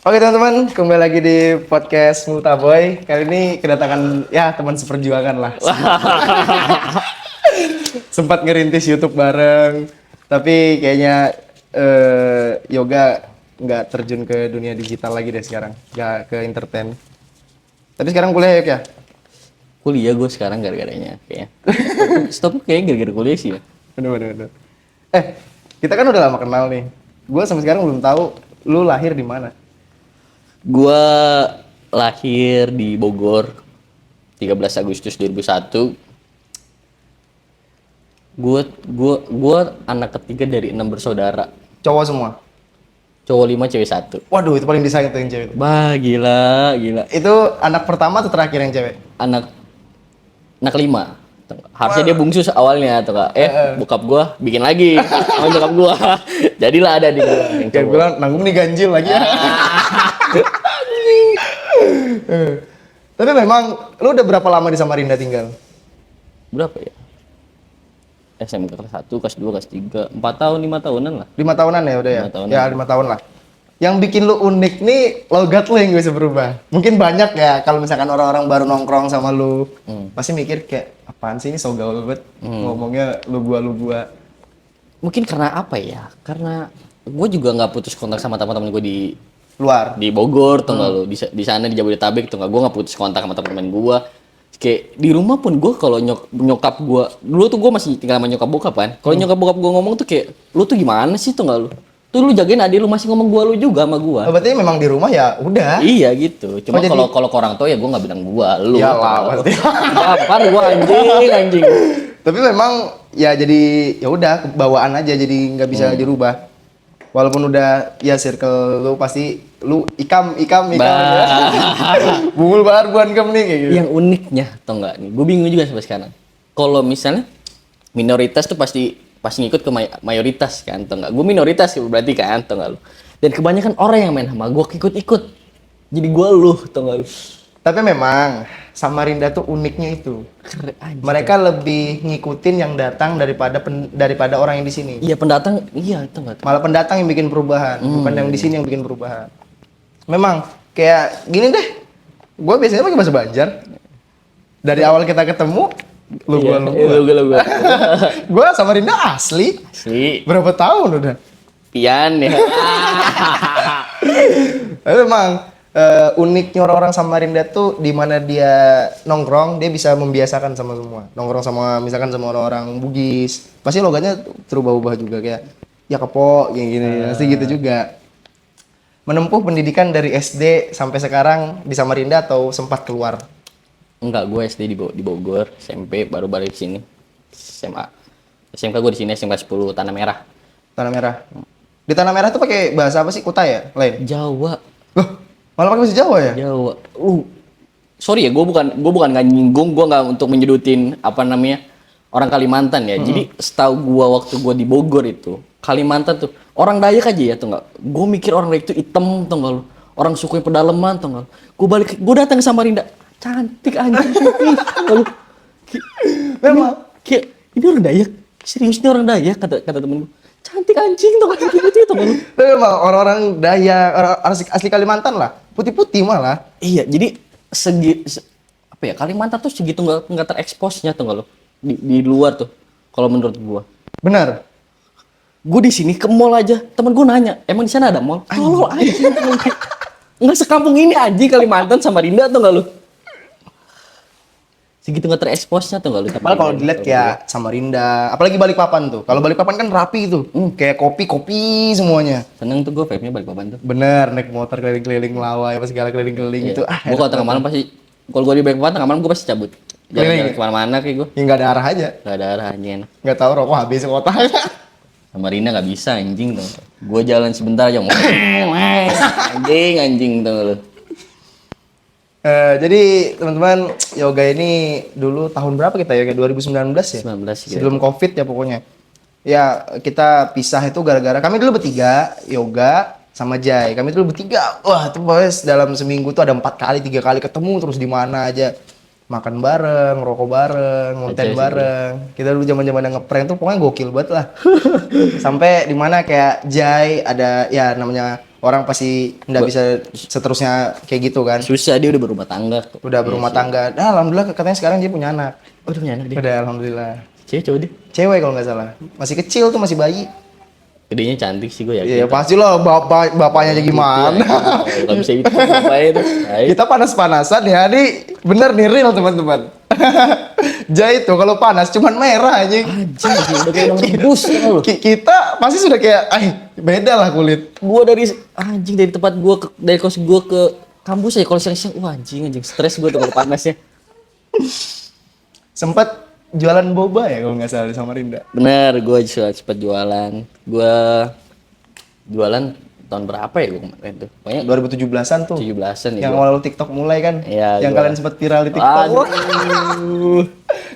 Oke teman-teman, kembali lagi di podcast Multaboy. Kali ini kedatangan ya teman seperjuangan lah. Sempat ngerintis YouTube bareng, tapi kayaknya Yoga nggak terjun ke dunia digital lagi deh sekarang, nggak ke entertain. Tapi sekarang kuliah ya? Kuliah gue sekarang gara-garanya kayaknya. Stop kayaknya gara-gara kuliah sih ya. Bener. Kita kan udah lama kenal nih. Gue sampai sekarang belum tahu lu lahir di mana. Gue lahir di Bogor 13 Agustus 2001. Gue anak ketiga dari 6 bersaudara. Cowok semua. Cowok 5, cewek 1. Waduh, itu paling disayang tuh yang cewek. Bah, gila. Itu anak pertama atau terakhir yang cewek? Anak 5. Harusnya dia bungsu awalnya atau enggak. Bokap gue bikin lagi sama nyokap gue. Jadilah ada di gue yang Kayak cowok. bilang nanggung nih ganjil lagi ya. Tapi memang lu udah berapa lama di Samarinda tinggal? Berapa ya? SMK kelas 1, kelas 2, kelas 3, 4 tahun, 5 tahunan lah. 5 tahunan ya udah ya? 5 tahunan. Ya 5 tahun lah. Yang bikin lu unik nih logat lu yang bisa berubah. Mungkin banyak ya kalau misalkan orang-orang baru nongkrong sama lu. Pasti mikir kayak apaan sih ini so gaul banget. Ngomongnya lu gua. Mungkin karena apa ya? Karena gue juga nggak putus kontak sama teman-teman gue Luar. di Bogor, tuh nggak lo di sana di Jabodetabek, tuh nggak, gue nggak putus kontak sama teman-teman gue. Kayak di rumah pun gue kalau nyokap gue dulu tuh gue masih tinggal sama nyokap bokap kan. Kalau nyokap bokap gue ngomong tuh kayak lu tuh gimana sih tuh nggak lu? Tuh lu jagain adik lu masih ngomong gue lu juga sama gue. Oh, berarti memang di rumah ya udah. Iya gitu. Cuma Oh, jadi- kalau ke orang tua ya gue nggak bilang gue, lu. Iyalah, pasti. Apaan gue anjing. Tapi memang ya jadi ya udah bawaan aja jadi nggak bisa dirubah. Walaupun udah ya circle lu pasti lu ikam ya. Bungul bar buan kem nih kayak gitu. Yang uniknya tau nggak nih, gue bingung juga sampai sekarang. Kalau misalnya minoritas tuh pasti ngikut ke mayoritas kan, tau nggak? Gue minoritas berarti kan, tau nggak lu? Dan kebanyakan orang yang main sama gue ikut. Jadi gue lu, tau nggak lu? Tapi memang Samarinda tuh uniknya itu. Keren aja. Mereka lebih ngikutin yang datang daripada orang yang di sini. Iya pendatang, iya tau nggak? Malah pendatang yang bikin perubahan, bukan yang di sini yang bikin perubahan. Memang kayak gini deh. Gue biasanya pakai bahasa Banjar. Dari awal kita ketemu, lu gua. Lu. Gue Samarinda asli. Si Berapa tahun udah? Pian ya. Tapi memang uniknya orang-orang Samarinda tuh di mana dia nongkrong dia bisa membiasakan sama semua. Nongkrong sama misalkan sama orang-orang Bugis, pasti logatnya terubah-ubah juga kayak ya kepo kayak gini, pasti gitu juga. Menempuh pendidikan dari SD sampai sekarang di Samarinda atau sempat keluar? Enggak, gue SD di Bogor, SMP baru balik sini. SMA. SMK gue di sini SMK 10 Tanah Merah. Tanah Merah. Di Tanah Merah tuh pakai bahasa apa sih? Kutai ya? Lain. Jawa. Loh, malah pakai bahasa Jawa ya? Jawa. Sorry ya, gue bukan nggak nyinggung, gue nggak untuk menyedutin apa namanya orang Kalimantan ya. Jadi setahu gue waktu gue di Bogor itu Kalimantan tuh orang Dayak aja ya tuh nggak. Gue mikir orang Dayak itu hitam tuh nggak lu. Orang sukunya pedalaman tuh nggak. Gue datang ke Samarinda, cantik anjing. Lalu memang kayak ini orang Dayak, serius ini orang Dayak kata temen gue. Cantik anjing tuh kan gitu tuh. Tapi memang orang-orang Dayak, orang asli Kalimantan lah, putih-putih malah. Iya, jadi apa ya, Kalimantan tuh segitu nggak tereksposnya tuh nggak lo di luar tuh kalau menurut gua. Benar. Gue di sini ke mall aja, temen gue nanya, emang di sana ada mall? Tolol anjing. Nggak sekampung ini anjing Kalimantan sama Rinda tuh nggak lo? Segitu nggak tereksposnya tuh nggak lo? Malah kalau dilihat kayak Samarinda, apalagi Balikpapan tuh. Kalau Balikpapan kan rapi tuh, kayak kopi semuanya. Seneng tuh gue vibe-nya Balikpapan tuh. Bener, naik motor keliling-keliling Melawai, apa segala keliling-keliling itu. Gue kalau tengah malam pasti, kalau gue di Balikpapan tengah malam gue pasti cabut. Jalan-jalan kemana-mana kayak gue. Ya nggak ada arah aja. Gak ada arah anjing. Nggak tahu rokok habis kota. Sama Rina nggak bisa anjing tuh. Gue jalan sebentar aja anjing tuh lu. Jadi teman-teman Yoga ini dulu tahun berapa kita ya? Kayak 2019 ya? 19 gitu. Sebelum Covid ya pokoknya. Ya kita pisah itu gara-gara kami dulu bertiga, Yoga sama Jai. Kami dulu bertiga. Wah, itu boys dalam seminggu tuh ada 4 kali, 3 kali ketemu terus di mana aja. makan bareng, ngerokok bareng, ngonten Kacau sih, bareng. Kita dulu zaman-zaman yang ngeprank tuh pokoknya gokil banget lah. Sampai di mana kayak Jai ada ya namanya orang pasti nggak bisa seterusnya kayak gitu kan. Susah dia udah berumah tangga kok. Udah berumah tangga. Nah, alhamdulillah katanya sekarang dia punya anak. Oh, udah punya anak dia. Udah alhamdulillah. Cewek coba deh. Cewek kalau nggak salah. Masih kecil tuh, masih bayi. Gedenya cantik sih gue yakin. Iya pasti loh bapaknya aja gimana. Kalau bisa itu bapaknya itu. Baik. Kita panas-panasan ya, ini bener nih real teman-teman. Jai tuh kalau panas cuman merah aja. Anjing, udah kayak orang rebus kan lu. Kita pasti sudah kayak, beda lah kulit. Gua dari tempat gua dari kos gua ke kampus aja kalau siang-siang wah anjing stres gua tuh kalau panasnya. Sempat jualan boba ya kalau nggak salah di Samarinda. Bener, gua cepet jualan. Gua jualan tahun berapa ya gua kemarin tuh? Pokoknya 2017-an tuh. 17-an ya. Yang gua. awal TikTok mulai kan. Iya, Yang gua. kalian sempat viral di TikTok. Aduh.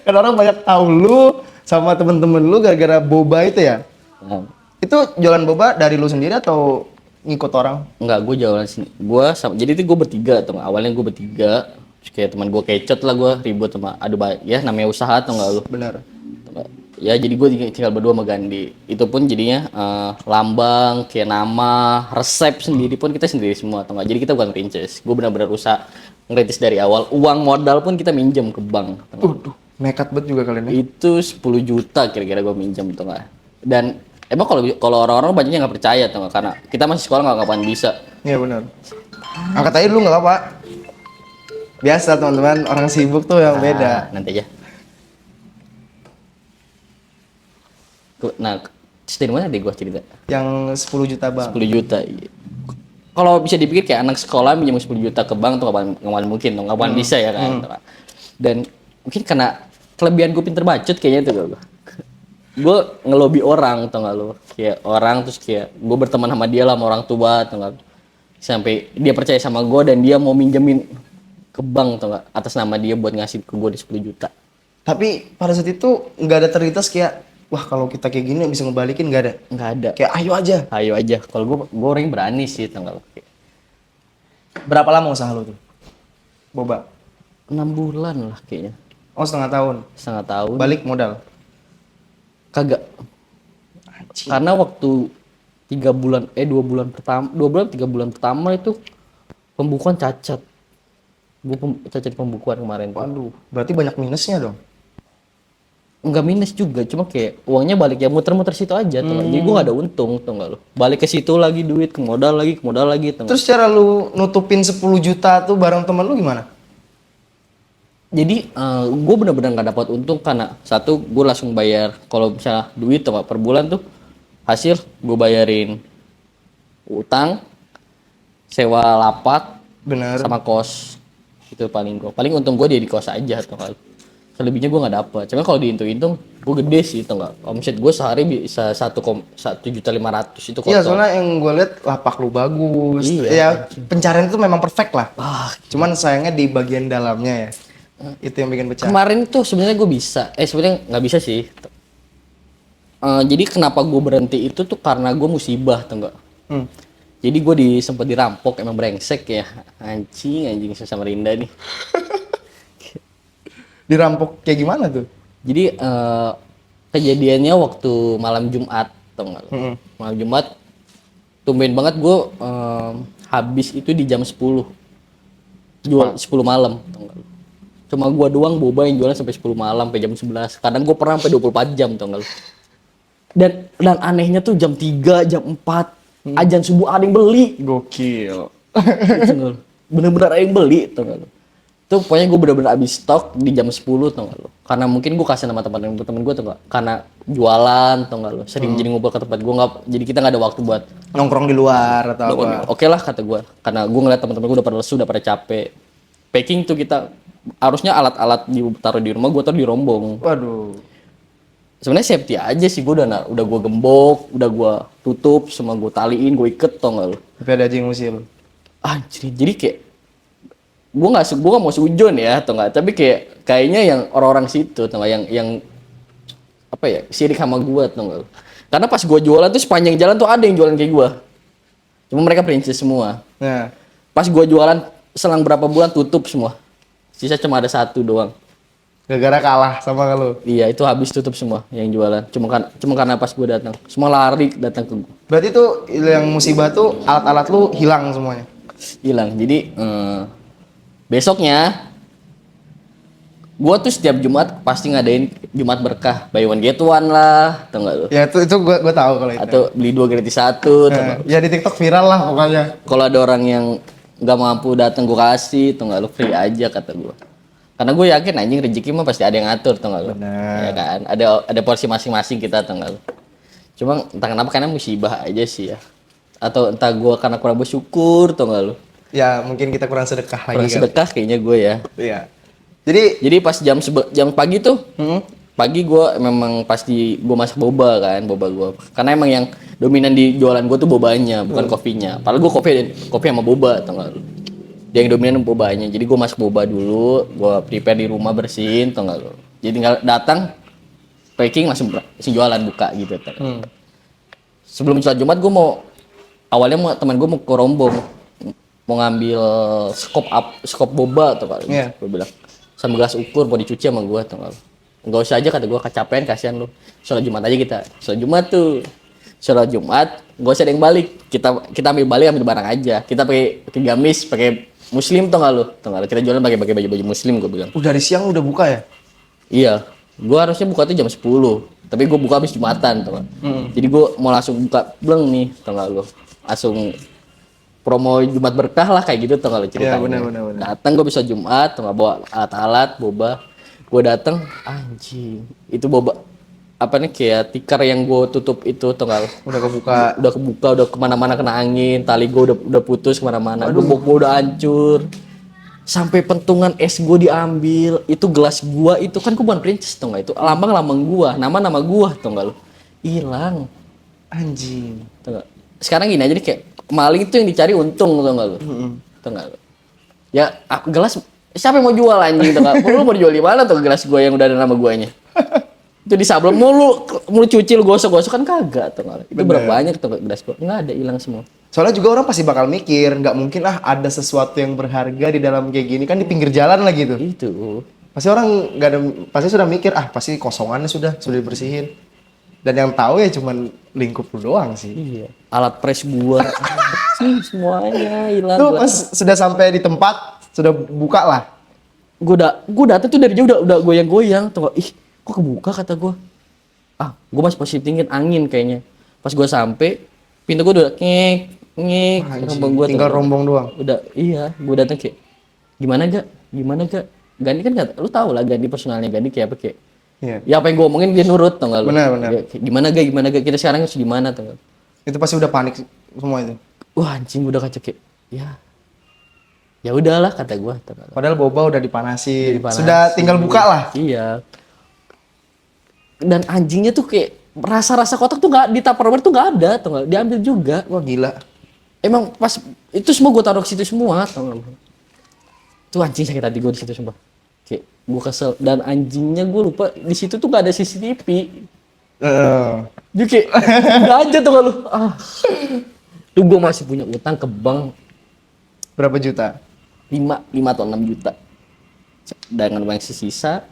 Kan orang banyak tahu lu sama temen-temen lu gara-gara boba itu ya. Nah, Itu jualan boba dari lu sendiri atau ngikut orang? enggak, gua jualan sini. Jadi itu gua bertiga tuh. Awalnya gua bertiga. Terus kayak teman gua kecot lah gua ribut sama ya namanya usaha tuh enggak lu. Benar. Ya jadi gue tinggal berdua sama Gandhi. Itu pun jadinya lambang, kayak nama, resep sendiri pun kita sendiri semua atau enggak. Jadi kita bukan perintis. Gue benar-benar usaha ngerintis dari awal. Uang modal pun kita minjem ke bank. Nekat banget juga kalian ya. Itu 10 juta kira-kira gue minjem atau enggak. Dan emang kalau orang-orang banyaknya nggak percaya atau enggak karena kita masih sekolah nggak kapan bisa. Iya benar. Angkat aja dulu nggak apa-apa. Biasa teman-teman, orang sibuk tuh yang beda. Nanti aja. Nah, terus dari mana deh gue cerita? Yang 10 juta bang. 10 juta. Iya. Kalau bisa dipikir kayak anak sekolah minjem 10 juta ke bank tuh kapan mungkin, tuh kapan bisa ya kan. Dan mungkin karena kelebihan gue pinter bacot kayaknya tuh gue ngelobi orang tau gak lo, kayak orang terus kayak gue berteman sama dia lah sama orang tua tau gak, sampai dia percaya sama gue dan dia mau minjemin ke bank tau gak, atas nama dia buat ngasih ke gue di 10 juta. Tapi pada saat itu nggak ada terlintas kayak, wah kalau kita kayak gini bisa ngebalikin, nggak ada. Nggak ada. Kayak ayo aja. Kalau gue orangnya berani sih tau gak lo. Berapa lama usaha lo tuh? Boba. 6 bulan lah kayaknya. Oh setengah tahun. Setengah tahun. Balik modal. Kagak. Karena waktu 2 bulan 3 bulan pertama itu pembukuan cacat. Gue cacat pembukuan kemarin. Waduh, berarti banyak minusnya dong. Enggak minus juga, cuma kayak uangnya balik ya muter-muter situ aja tuh. Jadi gue gak ada untung tuh enggak lo. Balik ke situ lagi duit, ke modal lagi tuh. Terus cara lu nutupin 10 juta tuh bareng temen lu gimana? Jadi gue benar-benar nggak dapat untung karena satu gue langsung bayar kalau misalnya duit tuh per bulan tuh hasil gue bayarin utang, sewa lapak, Bener. sama kos. Itu paling untung gue di kos aja tuh kali. Selebihnya gue nggak dapet. Cuma kalau dihitung-hitung gue gede sih tuh nggak. Omset gue sehari bisa 1,5 juta itu kotor. Iya soalnya yang gue lihat lapak lu bagus. Iya. Ya pencarian itu memang perfect lah. Ah, Cuman sayangnya di bagian dalamnya ya. Itu yang bikin pecah. kemarin tuh sebenarnya gue bisa. Sebenarnya nggak bisa sih. Jadi kenapa gue berhenti itu tuh karena gue musibah tuh nggak. Jadi gue sempat dirampok, emang brengsek ya. Anjing sama Rinda nih. Dirampok kayak gimana tuh? Jadi kejadiannya waktu malam Jumat, tau nggak? Malam Jumat, tumben banget gue habis itu di jam 10. Jual 10 malam, tau nggak? Cuma gue doang boba yang jualan sampai 10 malam, sampai jam 11. Kadang gue pernah sampai 24 jam, tau nggak? Dan anehnya tuh jam 3, jam 4, azan subuh ada yang beli. Gokil. Bener-bener ada yang beli, tau nggak? Tuh pokoknya gue bener-bener habis stok di jam 10 tau gak lo. Karena mungkin gue kasih nama teman-teman gue tau gak. Karena jualan tau gak lo. Sering jadi ngumpul ke tempat gue jadi kita gak ada waktu buat Nongkrong di luar atau apa? Oke lah kata gue. Karena gue ngeliat teman-teman gue udah pada lesu, udah pada capek. Packing tuh kita harusnya alat-alat ditaruh di rumah, gue taruh di rombong. Waduh. Sebenarnya safety aja sih, gue udah gue gembok, udah gue tutup, semua gue taliin, gue iket tau gak lo. Tapi ada aja yang ngusil. Anjir, jadi kayak gue nggak mau seujon ya atau nggak, tapi kayaknya yang orang-orang situ atau nggak yang apa ya sirik sama gue atau nggak, karena pas gue jualan tuh sepanjang jalan tuh ada yang jualan kayak gue, cuma mereka perintis semua. Nah, Pas gue jualan selang berapa bulan tutup semua. Sisa cuma ada satu doang. Gara-gara kalah sama lu. Iya, itu habis tutup semua yang jualan. Cuma karena pas gue datang. Semua lari datang ke gue. Berarti tuh yang musibah tuh alat-alat lu hilang semuanya. Hilang. Jadi besoknya gua tuh setiap Jumat pasti ngadain Jumat berkah, buy one get one lah, tau gak lu? Ya itu gua tahu kalau itu. Atau beli 2 gratis 1, tau gak lu? Ya di TikTok viral lah pokoknya. Kalau ada orang yang nggak mampu datang gua kasih, tau gak lu, free aja kata gua. Karena gue yakin anjing rezeki mah pasti ada yang ngatur, tau gak lu? Benar. Ya kan? Ada porsi masing-masing kita, tau gak lu? Cuma entah kenapa karena musibah aja sih ya. Atau entah gua karena kurang bersyukur, tau gak lu? Ya mungkin kita kurang sedekah lagi Kurang kan. sedekah kayaknya gue ya. Iya. Jadi Jadi pas jam pagi tuh, pagi gue memang pasti gue masak boba kan, boba gue. Karena emang yang dominan di jualan gue tuh bobanya, bukan kopinya. Padahal gue kopi sama boba, tau gak lu? Dia yang dominan bobanya. Jadi gue masak boba dulu, gue prepare di rumah bersihin, tau gak lu? Jadi tinggal datang, packing langsung jualan buka gitu. Tau gak lu? Sebelum sholat Jumat gue awalnya teman gue mau ke Rombong, mau ngambil skop boba atau apa? Iya. Gue bilang sama gelas ukur mau dicuci sama gue atau nggak usah aja kata gue, kecapean kasihan lu, sholat Jumat aja kita, sholat Jumat nggak usah ada yang balik, kita ambil balik, ambil barang aja, kita pakai gamis, pakai muslim tau nggak lu, kita jualan pakai baju muslim. Gue bilang dari siang udah buka ya? iya, gue harusnya buka tuh jam 10, tapi gue buka habis Jumatan tau gak? Jadi gue mau langsung buka bleng nih, tau gak lu, langsung promo Jumat berkah lah kayak gitu, tau gak lu ceritanya. Iya, benar. Datang gue bisa Jumat, tau gak, bawa alat-alat boba, gue datang anjing itu boba apa nih kayak tikar yang gue tutup itu, tau gak lu, Udah kebuka. udah kemana-mana kena angin, tali gue udah putus kemana-mana, gembok gue udah hancur. Sampai pentungan es gue diambil, itu gelas gua itu kan gue bukan princess, tau gak, itu lambang gua, nama gua, tau gak lu, hilang Anjing. tau gak? Sekarang gini aja nih, kayak maling itu yang dicari untung, tau gak lu, tau gak lu, ya gelas siapa yang mau jual anjing, tau gak, lu mau dijual di mana tuh gelas gua yang udah ada nama guanya? Itu disablon mulu cuci, lu gosok kan kagak, tau gak lu, itu berapa banyak tuh gelas gua, nggak ada, hilang semua. Soalnya juga orang pasti bakal mikir, nggak mungkin ada sesuatu yang berharga di dalam kayak gini kan, di pinggir jalan lah gitu. Itu Pasti orang nggak ada, pasti sudah mikir pasti kosongannya sudah dibersihin. Dan yang tahu ya cuman lingkup lu doang sih. iya, alat press gua semuanya hilang. Lu pas sudah sampai di tempat, sudah buka lah. Gue datang tuh dari jauh udah goyang-goyang, tuh ih kok kebuka kata gue. Gue masih positifin angin kayaknya. Pas gue sampai pintu gue udah ngek rombong gue Tinggal rombong doang. udah. Iya, gue datang kayak gimana gak Gandhi kan gak, lu tau lah Gandhi personalnya Gandhi kayak apa, kayak Iya. ya apa yang gue omongin dia nurut, tau gak lu. Benar. Kayak, gimana gak kita sekarang harus gimana, tau gak. Itu pasti udah panik semua itu. Wah anjing, udah kacau kayak ya udahlah kata gue, tau gak lu. Padahal boba udah dipanasin. Dipanasin. Sudah tinggal buka lah. Iya. Dan anjingnya tuh kayak rasa kotak tuh nggak di Tupperware tuh nggak ada, tuh nggak diambil juga. Wah gila. Emang pas itu semua gue taruh ke situ semua, tau nggak? Tuh anjing sakit hati gue di situ sumpah. Kayak gue kesel, dan anjingnya gue lupa di situ tuh nggak ada CCTV. Jadi kayak nggak aja, tuh lu. Tuh gue masih punya utang ke bank Berapa juta? 5 atau 6 juta. Dengan uang sisa,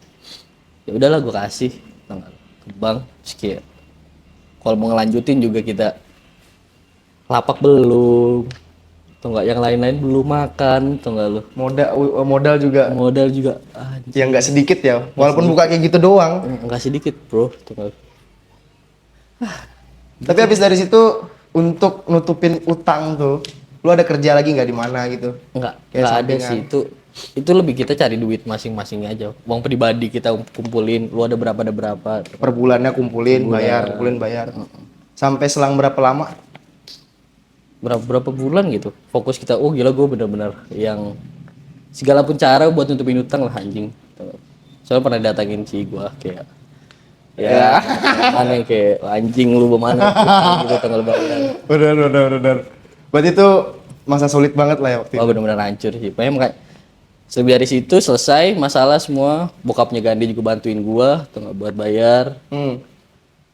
ya udahlah gue kasih, tau nggak, ke bank. Terus kayak kalau mau ngelanjutin juga kita lapak belum, tau nggak, yang lain-lain belum makan, tau nggak lu. Modal juga. Modal juga Yang nggak sedikit ya. Walaupun buka kayak gitu doang. nggak sedikit bro, tau nggak lu. Tapi habis dari situ untuk nutupin utang tuh, lu ada kerja lagi nggak di mana gitu? Nggak Kayak ada sampingan. sih, itu lebih kita cari duit masing-masing aja, uang pribadi kita kumpulin, lu ada berapa. Per bulannya kumpulin bayar. Sampai selang berapa lama? Berapa bulan gitu fokus kita, gila gue bener-bener yang segala pun cara buat nutupin utang lah anjing. Soalnya pernah datangin si gue kayak aneh, kayak anjing lu bagaimana gitu, tanggal bayar. Benar. Berarti itu masa sulit banget lah ya waktu itu. Bener-bener hancur sih. Makanya lebih dari situ selesai masalah semua, bokapnya Gandhi juga bantuin gua tuh nggak buat bayar.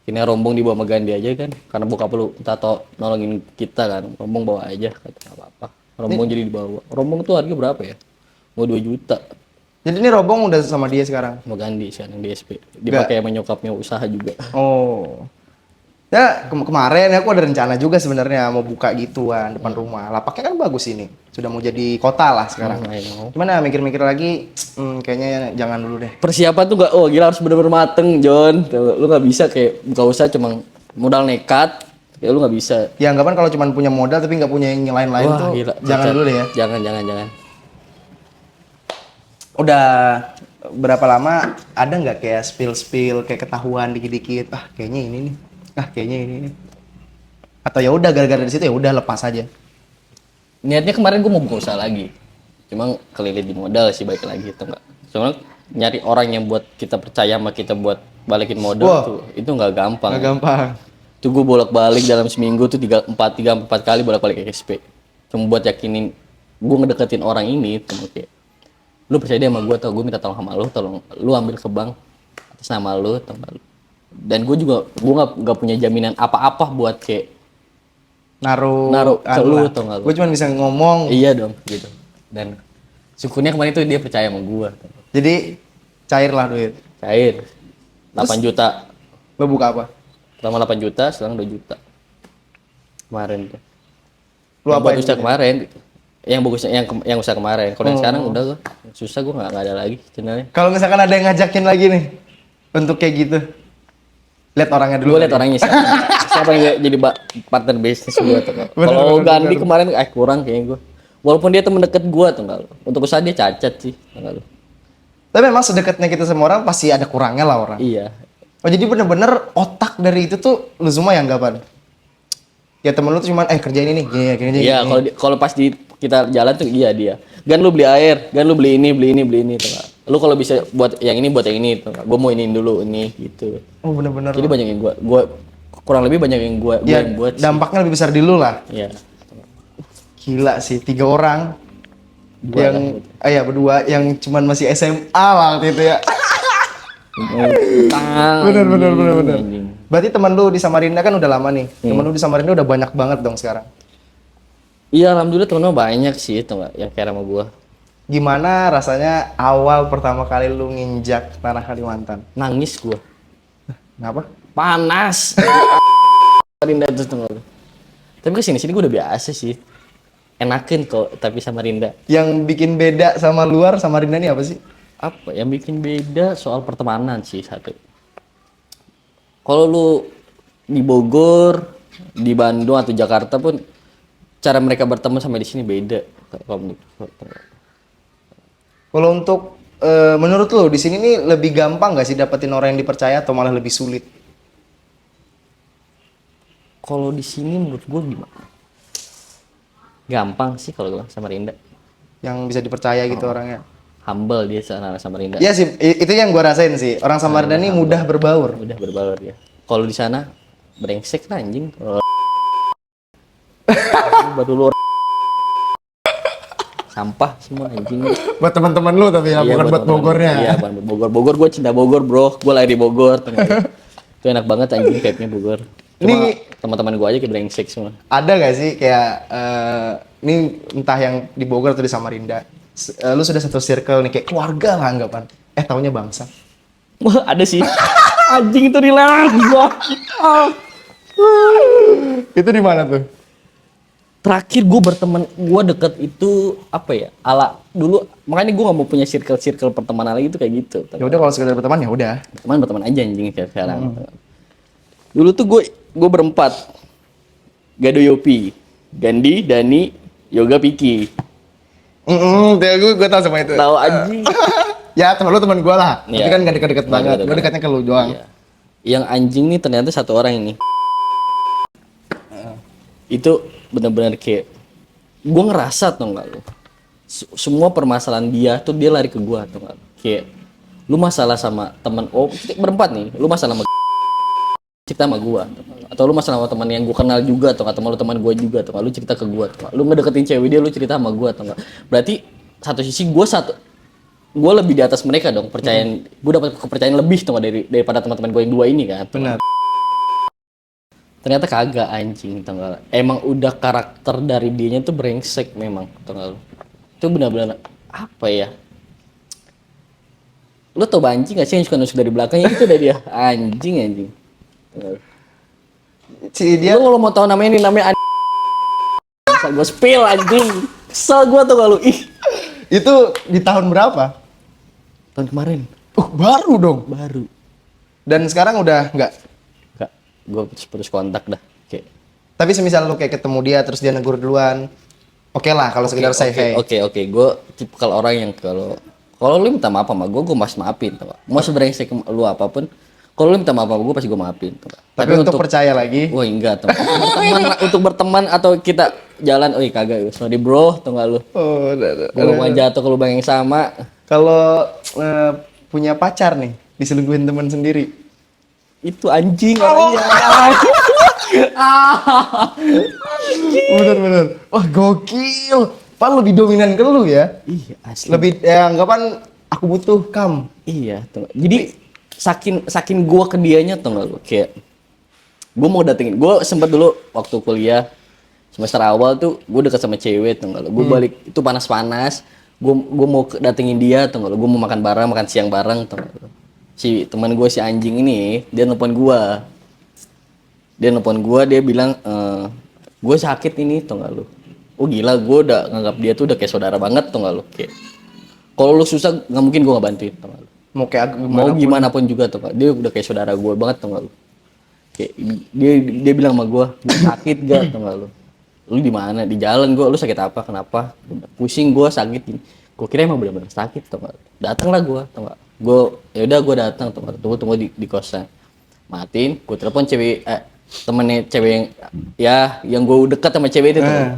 Ini rombong dibawa sama Gandhi aja kan, karena bokap lu tato nolongin kita kan, rombong bawa aja kata nggak apa-apa. Rombong jadi dibawa. Rombong tuh harga berapa ya? Mau 2 juta. Jadi ini Robong udah sama dia sekarang. Mau ganti sekarang di SP. Dipakai sama nyokapnya usaha juga. Oh. Ya kemarin aku ada rencana juga sebenarnya mau buka gituan depan rumah. Lapaknya kan bagus ini. Sudah mau jadi kota lah sekarang. I know. Cuman ya mikir-mikir lagi, kayaknya jangan dulu deh. Persiapan tuh gak, oh gila harus bener-bener mateng John. Lu gak bisa kayak buka usaha cuma modal nekat. Ya lu gak bisa. Ya anggapan kalau cuma punya modal tapi nggak punya yang lain-lain Wah, tuh, gila. jangan Cacat. dulu deh ya. Jangan. Udah berapa lama ada nggak kayak spill kayak ketahuan dikit-dikit? Ah kayaknya ini nih. Ah kayaknya ini nih. Atau ya udah gara-gara di situ ya udah lepas aja. Niatnya kemarin gue mau buka usaha lagi. Cuma kelilit di modal sih balik lagi tuh enggak. Cuma nyari orang yang buat kita percaya sama kita buat balikin modal Wah. tuh itu nggak gampang. Nggak gampang. Tuh gue bolak-balik dalam seminggu tuh 3-4 kali bolak-balik ke SP. Cuma buat yakinin gue ngedeketin orang ini tuh kayak lu percaya deh sama gue, atau gue minta tolong sama lu, tolong lu ambil ke bank atas nama lu, dan gue juga gue nggak punya jaminan apa-apa buat kayak naruh ke lu atau nggak lu. Gue cuma bisa ngomong. Iya dong gitu. Dan syukurnya kemarin tuh dia percaya sama gue. Jadi cair lah duit. Cair 8 juta. Lo buka apa? Pertama 8 juta, sekarang 2 juta. Kemarin tuh. Lu Yang apa buat usaha kemarin gitu. Yang bagusnya yang usaha kemarin. Kalau yang Oh. sekarang udah susah, gue nggak ada lagi channelnya. Kalau misalkan ada yang ngajakin lagi nih untuk kayak gitu, lihat orangnya dulu. Gue liat orangnya siapa yang jadi partner bisnis gue tuh. Bener, Kalau bener, Gandhi bener. kemarin kurang kayaknya gue. Walaupun dia temen deket gue tuh enggak lu. Untuk usaha dia cacat sih, enggak lu. Tapi memang sedekatnya kita sama orang pasti ada kurangnya lah orang. Iya. Oh jadi bener-bener otak dari itu tuh lu semua yang anggapan? Ya temen lu tuh cuman kerjain ini, gini, gini, Iya, gini. kalau pas kita jalan tuh iya dia. Gan lu beli air, gan lu beli ini tuh enggak. Lu kalau bisa buat yang ini tuh enggak. Gue mau ini dulu ini gitu. Oh bener-bener. Jadi banyak yang gua kurang lebih banyak yang gua Ya yang buat sih. dampaknya lebih besar di lu lah. Iya. Gila sih, 3 orang Dua yang, ya berdua yang cuman masih SMA lah waktu itu ya. Bener. Anjing. Berarti teman lu di Samarinda kan udah lama nih. Temen lu di Samarinda udah banyak banget dong sekarang. Iya, alhamdulillah temen-temen banyak sih itu enggak yang care sama gua. Gimana rasanya awal pertama kali lu nginjak tanah Kalimantan? Nangis gua. Kenapa? Panas. Samarinda tuh tengok. Tapi kesini gua udah biasa sih. Enakin kok tapi Samarinda. Yang bikin beda sama luar Samarinda ini apa sih? Apa yang bikin beda soal pertemanan sih satu. Kalau lu di Bogor, di Bandung atau Jakarta pun cara mereka berteman sama di sini beda. Kalau untuk menurut lu di sini nih lebih gampang nggak sih dapetin orang yang dipercaya atau malah lebih sulit? Kalau di sini menurut gua gimana? Gampang sih kalau gua Samarinda. Yang bisa dipercaya gitu orangnya. Humble dia sana Samarinda. Iya sih, itu yang gua rasain sih. Orang Samarinda ini mudah berbaur. Udah berbaur ya. Kalau di sana brengsek lah anjing. Baru lu sampah semua anjing. Buat teman-teman lu tapi ya, Iya, bukan buat teman-teman. Bogornya. Iya, bukan buat Bogor. Bogor gue cinta Bogor, bro. Gue lahir di Bogor. Itu enak banget anjing vibe-nya Bogor. Cuma Ini- teman-teman gue aja kayak brengsek semua. Ada nggak sih kayak ini entah yang di Bogor atau di Samarinda, lu sudah satu circle nih kayak keluarga lah anggapan. Taunya bangsa. Wah, ada sih. Anjing itu relax gua. Itu di mana tuh? Terakhir gue berteman, gue deket itu apa ya? Ala dulu, makanya gue gak mau punya circle pertemanan lagi itu kayak gitu. Ya udah kalau sekedar berteman ya udah. Teman berteman aja anjing kayak sekarang. Dulu tuh gue berempat. Gado Yopi, Gandhi, Dani, Yoga, Piki. Gue tau sama itu. Tahu anjing. Ya teman lu teman gue lah. Tapi Iya. kan gak deket-deket Nggak banget. deket Gue dekatnya ke lu doang. Iya. Yang anjing nih ternyata satu orang ini. Itu benar-benar kayak gue ngerasa tuh nggak lu. Semua permasalahan dia tuh dia lari ke gue tuh nggak. Kayak lu masalah sama teman kita berempat nih, lu masalah sama cerita sama gue, atau lu masalah sama teman yang gue kenal juga atau teman lu teman gue juga atau lu cerita ke gue tuh, lu ngedeketin cewek dia lu cerita sama gue atau nggak. Berarti satu sisi gue lebih di atas mereka dong, percayaan gue dapat kepercayaan lebih tuh daripada teman-teman gue yang dua ini kan. Benar. Ternyata kagak anjing, tanggal. Emang udah karakter dari dianya tuh brengsek memang, tanggal. Itu benar-benar apa ya? Lu tau banci gak sih yang suka nusuk dari belakangnya itu udah dia anjing. Si dia Lu kalau mau tahu namanya ini namanya gue spill anjing. Kesel gue tuh kalau ih. itu di tahun berapa? Tahun kemarin Baru dong. baru. Dan sekarang udah enggak. Enggak, gue putus kontak dah. Kayak Tapi semisal lu kayak ketemu dia terus dia negur duluan. Oke lah kalau sekedar say hey. Oke. Gue tipe kalau orang yang kalau lu minta maaf sama gue masih maafin, tau gak? Mau sebrengsek lu apapun, kalau lu minta maaf sama gue pasti gue maafin, tau gak? Tapi untuk percaya lagi, wah enggak, tau gak? Untuk berteman atau kita jalan, kagak, sorry bro, tau gak lu? Gue mau jatuh ke lubang yang sama. kalau punya pacar nih, diselingkuhin teman sendiri. Itu anjing orangnya. Bener. Wah gokil. Pan lebih dominan ke lu ya. Iya asli. Lebih anggapan aku butuh kam. Iya, tau gak? Jadi saking gue ke dianya tau gak lu? Kayak gue mau datengin, gue sempet dulu waktu kuliah semester awal tuh gue deket sama cewek tau gak lu? Gue balik itu panas-panas, gue mau datengin dia tau gak lu? Gue mau makan siang bareng tau gak lu? Si teman gue si anjing ini dia nelpon gue, dia bilang gue sakit ini tau gak lu? Oh gila, gue udah nganggap dia tuh udah kayak saudara banget tau gak lu? Kayak kalau lu susah nggak mungkin gue nggak bantuin tau gak lu? Mau gimana pun juga tau gak? Dia udah kayak saudara gue banget tau gak lu? Kayak dia bilang sama gue sakit gak tau gak lu? Lu di mana? Di jalan. Gue, lu sakit apa? Kenapa? Pusing gue sakit. Gue kira emang bener-bener sakit tau gak? Datang lah gue tau gak? Ya udah gue datang tau gak? Tunggu di kosan. Matiin. Gue telepon cewek temennya cewek yang gue dekat sama cewek itu tuh.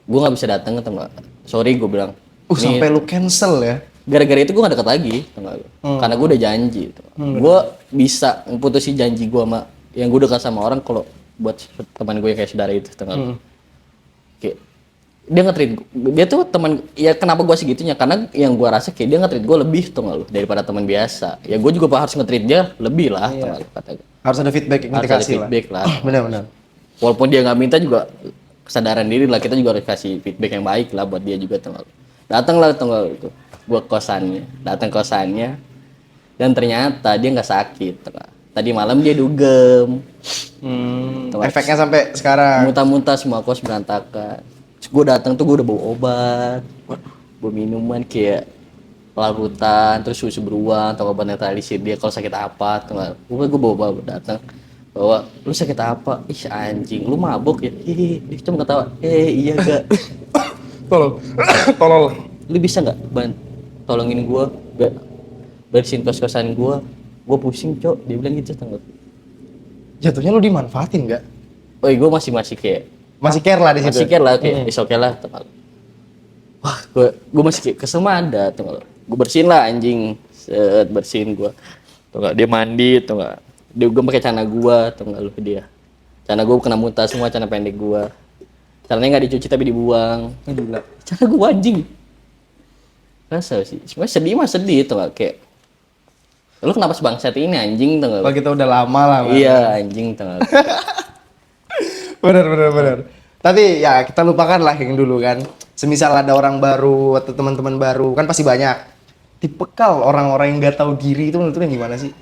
Gue nggak bisa datang tau gak? Sorry gue bilang. Sampai lu cancel ya? Gara-gara itu gue gak deket lagi tau gak? Karena gue udah janji gue bisa putusin janji gue sama yang gue dekat sama orang kalau buat teman gue yang kayak saudara itu tau gak? Kayak dia nge-treat dia tuh teman ya, kenapa gue segitunya karena yang gue rasa kayak dia nge-treat gue lebih tau gak lu daripada teman biasa ya. Gue juga harus nge-treat dia lebih lah tau gak lu, kata gue. Harus ada feedback yang dikasih lah. Benar. Walaupun dia nggak minta juga kesadaran diri lah, kita juga harus kasih feedback yang baik lah buat dia juga tau gak lu. Datang lah tau gak lu itu gue datang kosannya dan ternyata dia nggak sakit tau gak? Tadi malam dia dugem. Efeknya sampai sekarang. Muntah-muntah semua kos berantakan. Gue datang tuh gue udah bawa obat, bawa minuman kayak larutan, terus susu beruang, atau obat netralisir dia kalau sakit apa, tuh nggak? Gue bawa datang, bawa, lu sakit apa? Ih anjing, lu mabok ya? Dia cuma ketawa, iya gak? Tolol. Lu bisa nggak tolongin gue, bersihin kos-kosan gue pusing cok, dia bilang gitu tanggal. Jatuhnya lu dimanfaatin nggak? Gue masih kayak masih care lah di situ. Masih care lah, kayak is okay lah, teman. Wah, gue masih kayak kesel ada, teman. Gue bersihin lah anjing, bersihin gue. Tuh nggak, dia mandi, tuh nggak. Gue pakai celana gue, tuh nggak lu ke dia. Celana gue kena muntah semua, celana pendek gue. Celananya nggak dicuci tapi dibuang. Gila. Celana gue anjing. Rasa sih, sebenarnya sedih tuh nggak kayak. Lu kenapa sebangsat ini anjing, tuh nggak? Kalau kita udah lama lah. Iya anjing, tuh nggak. Bener. Tapi ya kita lupakan lah yang dulu kan. Semisal ada orang baru atau teman-teman baru kan pasti banyak. Tipikal orang-orang yang nggak tahu diri itu menurut lu yang gimana sih?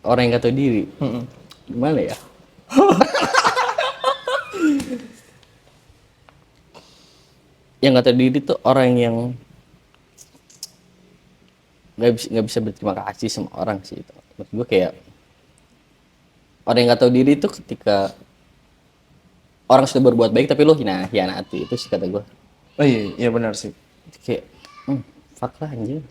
Orang yang nggak tahu diri. Gimana ya? Yang nggak tahu diri tuh orang yang nggak bisa berterima kasih sama orang sih. Menurut gue kayak orang yang nggak tahu diri itu ketika orang sudah berbuat baik tapi lo hianati, itu sih kata gue. Oh iya benar sih. Kayak fuck lah anjir.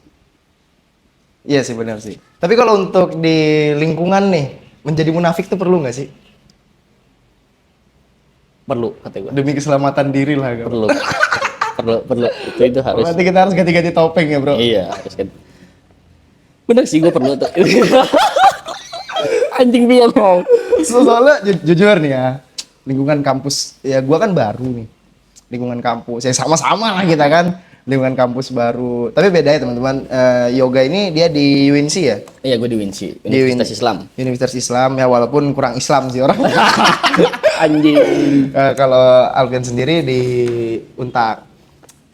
Iya sih benar sih. Tapi kalau untuk di lingkungan nih menjadi munafik tuh perlu nggak sih? Perlu kata gue. Demi keselamatan diri lah. Perlu. Itu harus. Berarti kita harus ganti-ganti topeng ya bro. Iya harus ganti. Bener sih gue perlu tuh. Anjing biang. Soalnya jujur nih ya, lingkungan kampus ya gua kan baru nih. Lingkungan kampus ya sama-sama lah kita kan. Lingkungan kampus baru. Tapi beda ya teman-teman. Yoga ini dia di UINSI ya? Iya, gue di UINSI, Universitas Islam. Universitas Islam ya, walaupun kurang Islam sih orang. Anjing. Kalau Alvin sendiri di Untak.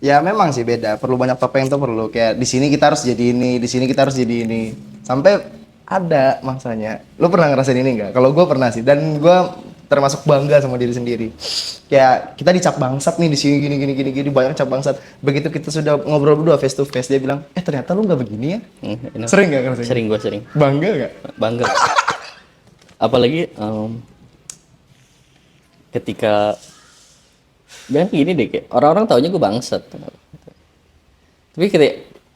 Ya memang sih beda, perlu banyak topeng tuh perlu. Kayak di sini kita harus jadi ini, di sini kita harus jadi ini. Sampai ada masanya. Lo pernah ngerasain ini nggak? Kalau gue pernah sih, dan gue termasuk bangga sama diri sendiri. Kayak kita dicap bangsat nih di sini gini gini gini gini banyak cap bangsat. Begitu kita sudah ngobrol berdua face to face, dia bilang, ternyata lu nggak begini ya. Enak. Sering nggak ngerasain? Sering, gue sering. Bangga nggak? Bangga. Apalagi ketika jangan gini deh, kayak orang-orang taunya gue bangsat. Tapi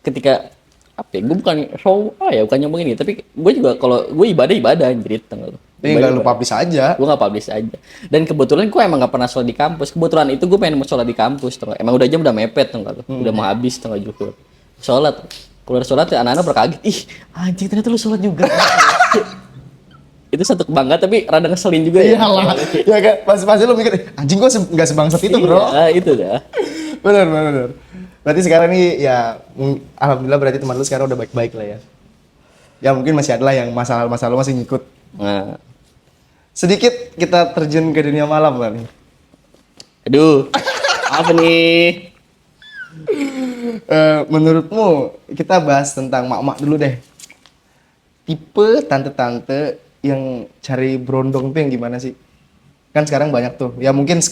ketika apa ya, gue bukan show ya, bukan nyombong ini, tapi gue juga kalau gue ibadah anjir, tengah lu. Tapi nggak lu publish aja. Gue nggak publish aja. Dan kebetulan gue emang nggak pernah sholat di kampus. Kebetulan itu gue pengen mau sholat di kampus, tengah. Emang udah jam udah mepet, tengah lu. Udah mau habis, tengah juhur. Sholat, keluar sholat ya anak-anak berkaget. Ih, anjing ternyata lu sholat juga. Itu satu kebanggaan tapi rada ngeselin juga ya. Iyalah. Ya kan, pasti lu mikir, anjing gua nggak sebangsat itu, Bro. Iya, itu dah. Benar. Berarti sekarang nih ya alhamdulillah berarti teman lu sekarang udah baik-baik lah ya. Ya mungkin masih ada lah yang masalah-masalah masih ngikut. Nah, Sedikit kita terjun ke dunia malam lah nih. aduh, apa nih? Menurutmu kita bahas tentang mak-mak dulu deh. Tipe tante-tante yang cari berondong tuh yang gimana sih? Kan sekarang banyak tuh. Ya mungkin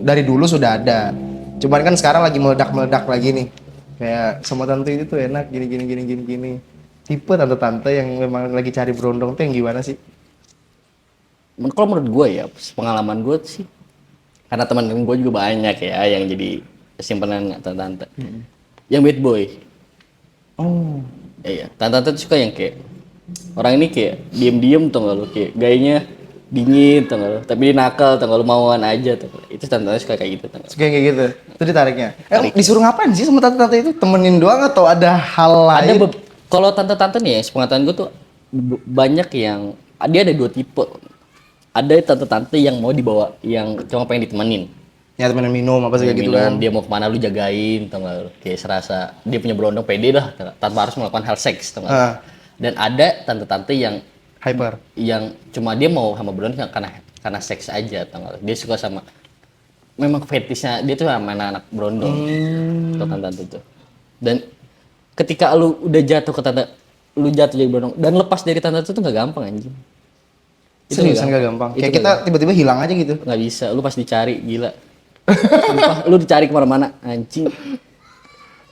dari dulu sudah ada. Cuman kan sekarang lagi meledak-meledak lagi nih. Kayak sama tante itu tuh enak gini. Tipe tante-tante yang memang lagi cari berondong tuh yang gimana sih? Kalau menurut gue ya, pengalaman gue sih, karena teman-teman gue juga banyak ya yang jadi simpanan tante-tante. Yang bad boy. Oh, Iya, tante-tante tuh suka yang kayak orang ini kayak diem-diem tuh nggak lu, kayak gayanya dingin tuh nggak lu, tapi dia nakal tuh nggak lu, mauan aja tuh. Itu tante-tante suka kayak gitu tuh. suka yang kayak gitu. Itu ditariknya. Disuruh ngapain sih sama tante-tante itu? Temenin doang atau ada hal Ada lain? kalau tante-tante nih ya, sepengetahuan gue tuh banyak yang dia ada dua tipe. Ada tante-tante yang mau dibawa, yang cuma pengen ditemenin. Ya temenin minum apa segala gitu kan. Dia mau kemana lu jagain, tau gak lu? Kayak serasa dia punya berondong pede lah, tanpa harus melakukan hal seks, tau gak lu? Ah. Dan ada tante-tante Hyper. yang cuma dia mau sama berondong karena seks aja, tau gak lu? Dia suka sama, memang fetishnya dia tuh sama anak berondong, tuh tante-tante tuh. Dan ketika lu udah jatuh ke tante, lu jatuh jadi berondong dan lepas dari tante tuh nggak gampang anjing. Itu Seriusan gak gampang. Itu Kayak nggak kita tiba-tiba hilang aja gitu. nggak bisa, lu pas dicari gila. Sumpah, lu dicari kemana-mana anjing.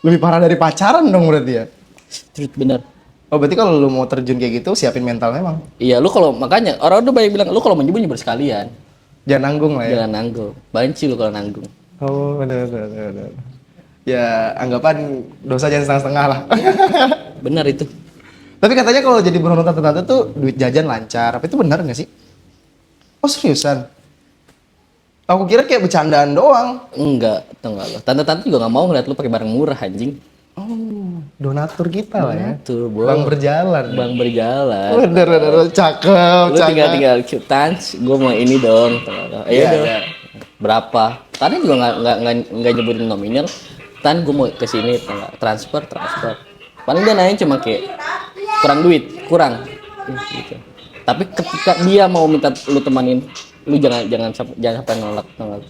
Lebih parah dari pacaran dong berarti ya. Truth bener. Oh berarti kalau lu mau terjun kayak gitu siapin mental memang. Iya, lu kalau makanya orang udah banyak bilang lu kalau menyebut sekalian, Jangan nanggung lah ya. jangan nanggung. Banci lu kalau nanggung. Oh benar. Ya anggapan dosa jangan setengah-setengah lah. Bener itu. Tapi katanya kalau jadi berondong tante-tante tuh duit jajan lancar. Apa itu benar nggak sih? Oh seriusan? Aku kira kayak bercandaan doang. Enggak, tau enggak lu. Tante-tante juga nggak mau ngeliat lu pakai barang murah anjing. Oh, donatur kita lah ya. Tuh, Bang berjalan. Bang berjalan. Bener, cakep, Lu tinggal tans, gue mau ini dong. Ayo Iya, dong. iya. Berapa? Tadi juga nggak nyebutin nominal. Tan gue mau ke sini, transfer. Paling dia nanya cuma kayak kurang duit, kurang. Gitu. Tapi ketika dia mau minta lu temanin, lu jangan sampai nolak. Yang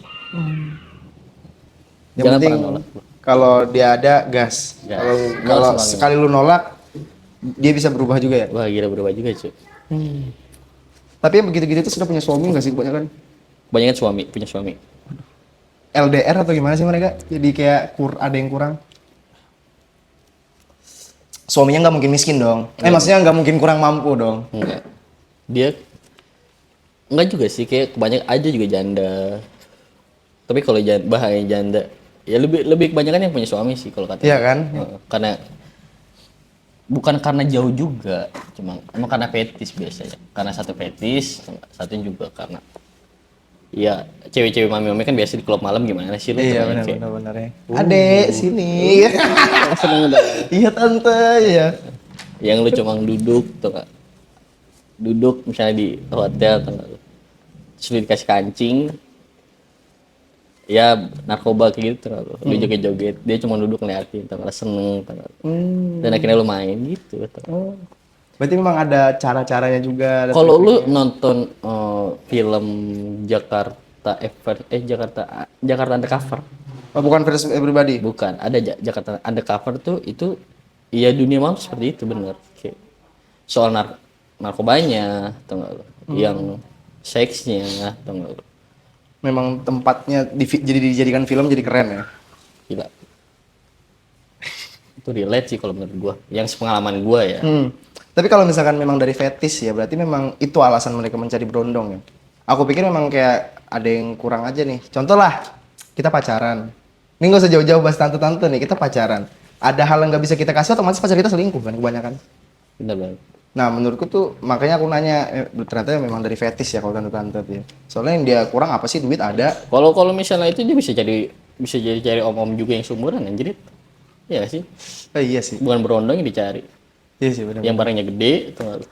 Jangan penting pernah nolak. kalau dia ada gas. Gas. Kalau Gas sekali lu nolak, dia bisa berubah juga ya. Wah gila, berubah juga cuy. Tapi yang begitu-gitu tuh sudah punya suami nggak sih kebanyakan? Kebanyakan punya suami. LDR atau gimana sih mereka? Jadi kayak ada yang kurang. Suaminya nggak mungkin miskin dong. Maksudnya nggak mungkin kurang mampu dong. Enggak. Dia enggak juga sih, kayak kebanyakan aja juga janda. Tapi kalau bahaya janda, ya lebih kebanyakan yang punya suami sih kalau kata. Iya kan? Karena bukan karena jauh juga, cuma emang karena fetis biasanya. Karena satu fetis, satu juga karena ya cewek-cewek mami-mami kan biasa di klub malam gimana sih lu? Iya Temennya kayak, benar ya. Adek sini. seneng dah. Iya tante ya. Yang lu cuma duduk tuh Kak. Duduk misalnya di hotel tuh nggak lu. Terus lu dikasih kancing. Ya narkoba kayak gitu tuh lu. Lu joget-joget, dia cuma duduk ngeliatin, tuh nggak, seneng tuh nggak. Dan akhirnya lu main gitu tuh. Berarti memang ada cara-caranya juga. Ada Kalau lu trik-triknya. nonton film Jakarta Undercover, Oh, bukan versus everybody. Bukan, ada Jakarta Undercover tuh itu ya dunia malam seperti itu bener. Kayak soal narkobanya, atau enggak lu? Yang seksnya, atau enggak lu? Memang tempatnya jadi dijadikan film jadi keren ya. Gila. Itu relate sih kalau menurut gua. Yang sepengalaman gua ya. Tapi kalau misalkan memang dari fetish ya, berarti memang itu alasan mereka mencari berondong ya. Aku pikir memang kayak ada yang kurang aja nih. Contoh lah, kita pacaran. Ini nggak usah jauh-jauh bahas tante-tante nih, kita pacaran. Ada hal yang nggak bisa kita kasih, otomatis pacar kita selingkuh kan kebanyakan. Bener banget. Nah menurutku tuh, makanya aku nanya, ternyata memang dari fetish ya kalau tante-tante tuh ya. Soalnya yang dia kurang apa sih, duit ada. Kalau misalnya itu dia bisa jadi cari om-om juga yang seumuran anjir. Iya gak sih? Iya sih, Bukan berondong yang dicari. iya sih benar. Yang barangnya gede atau enggak lu?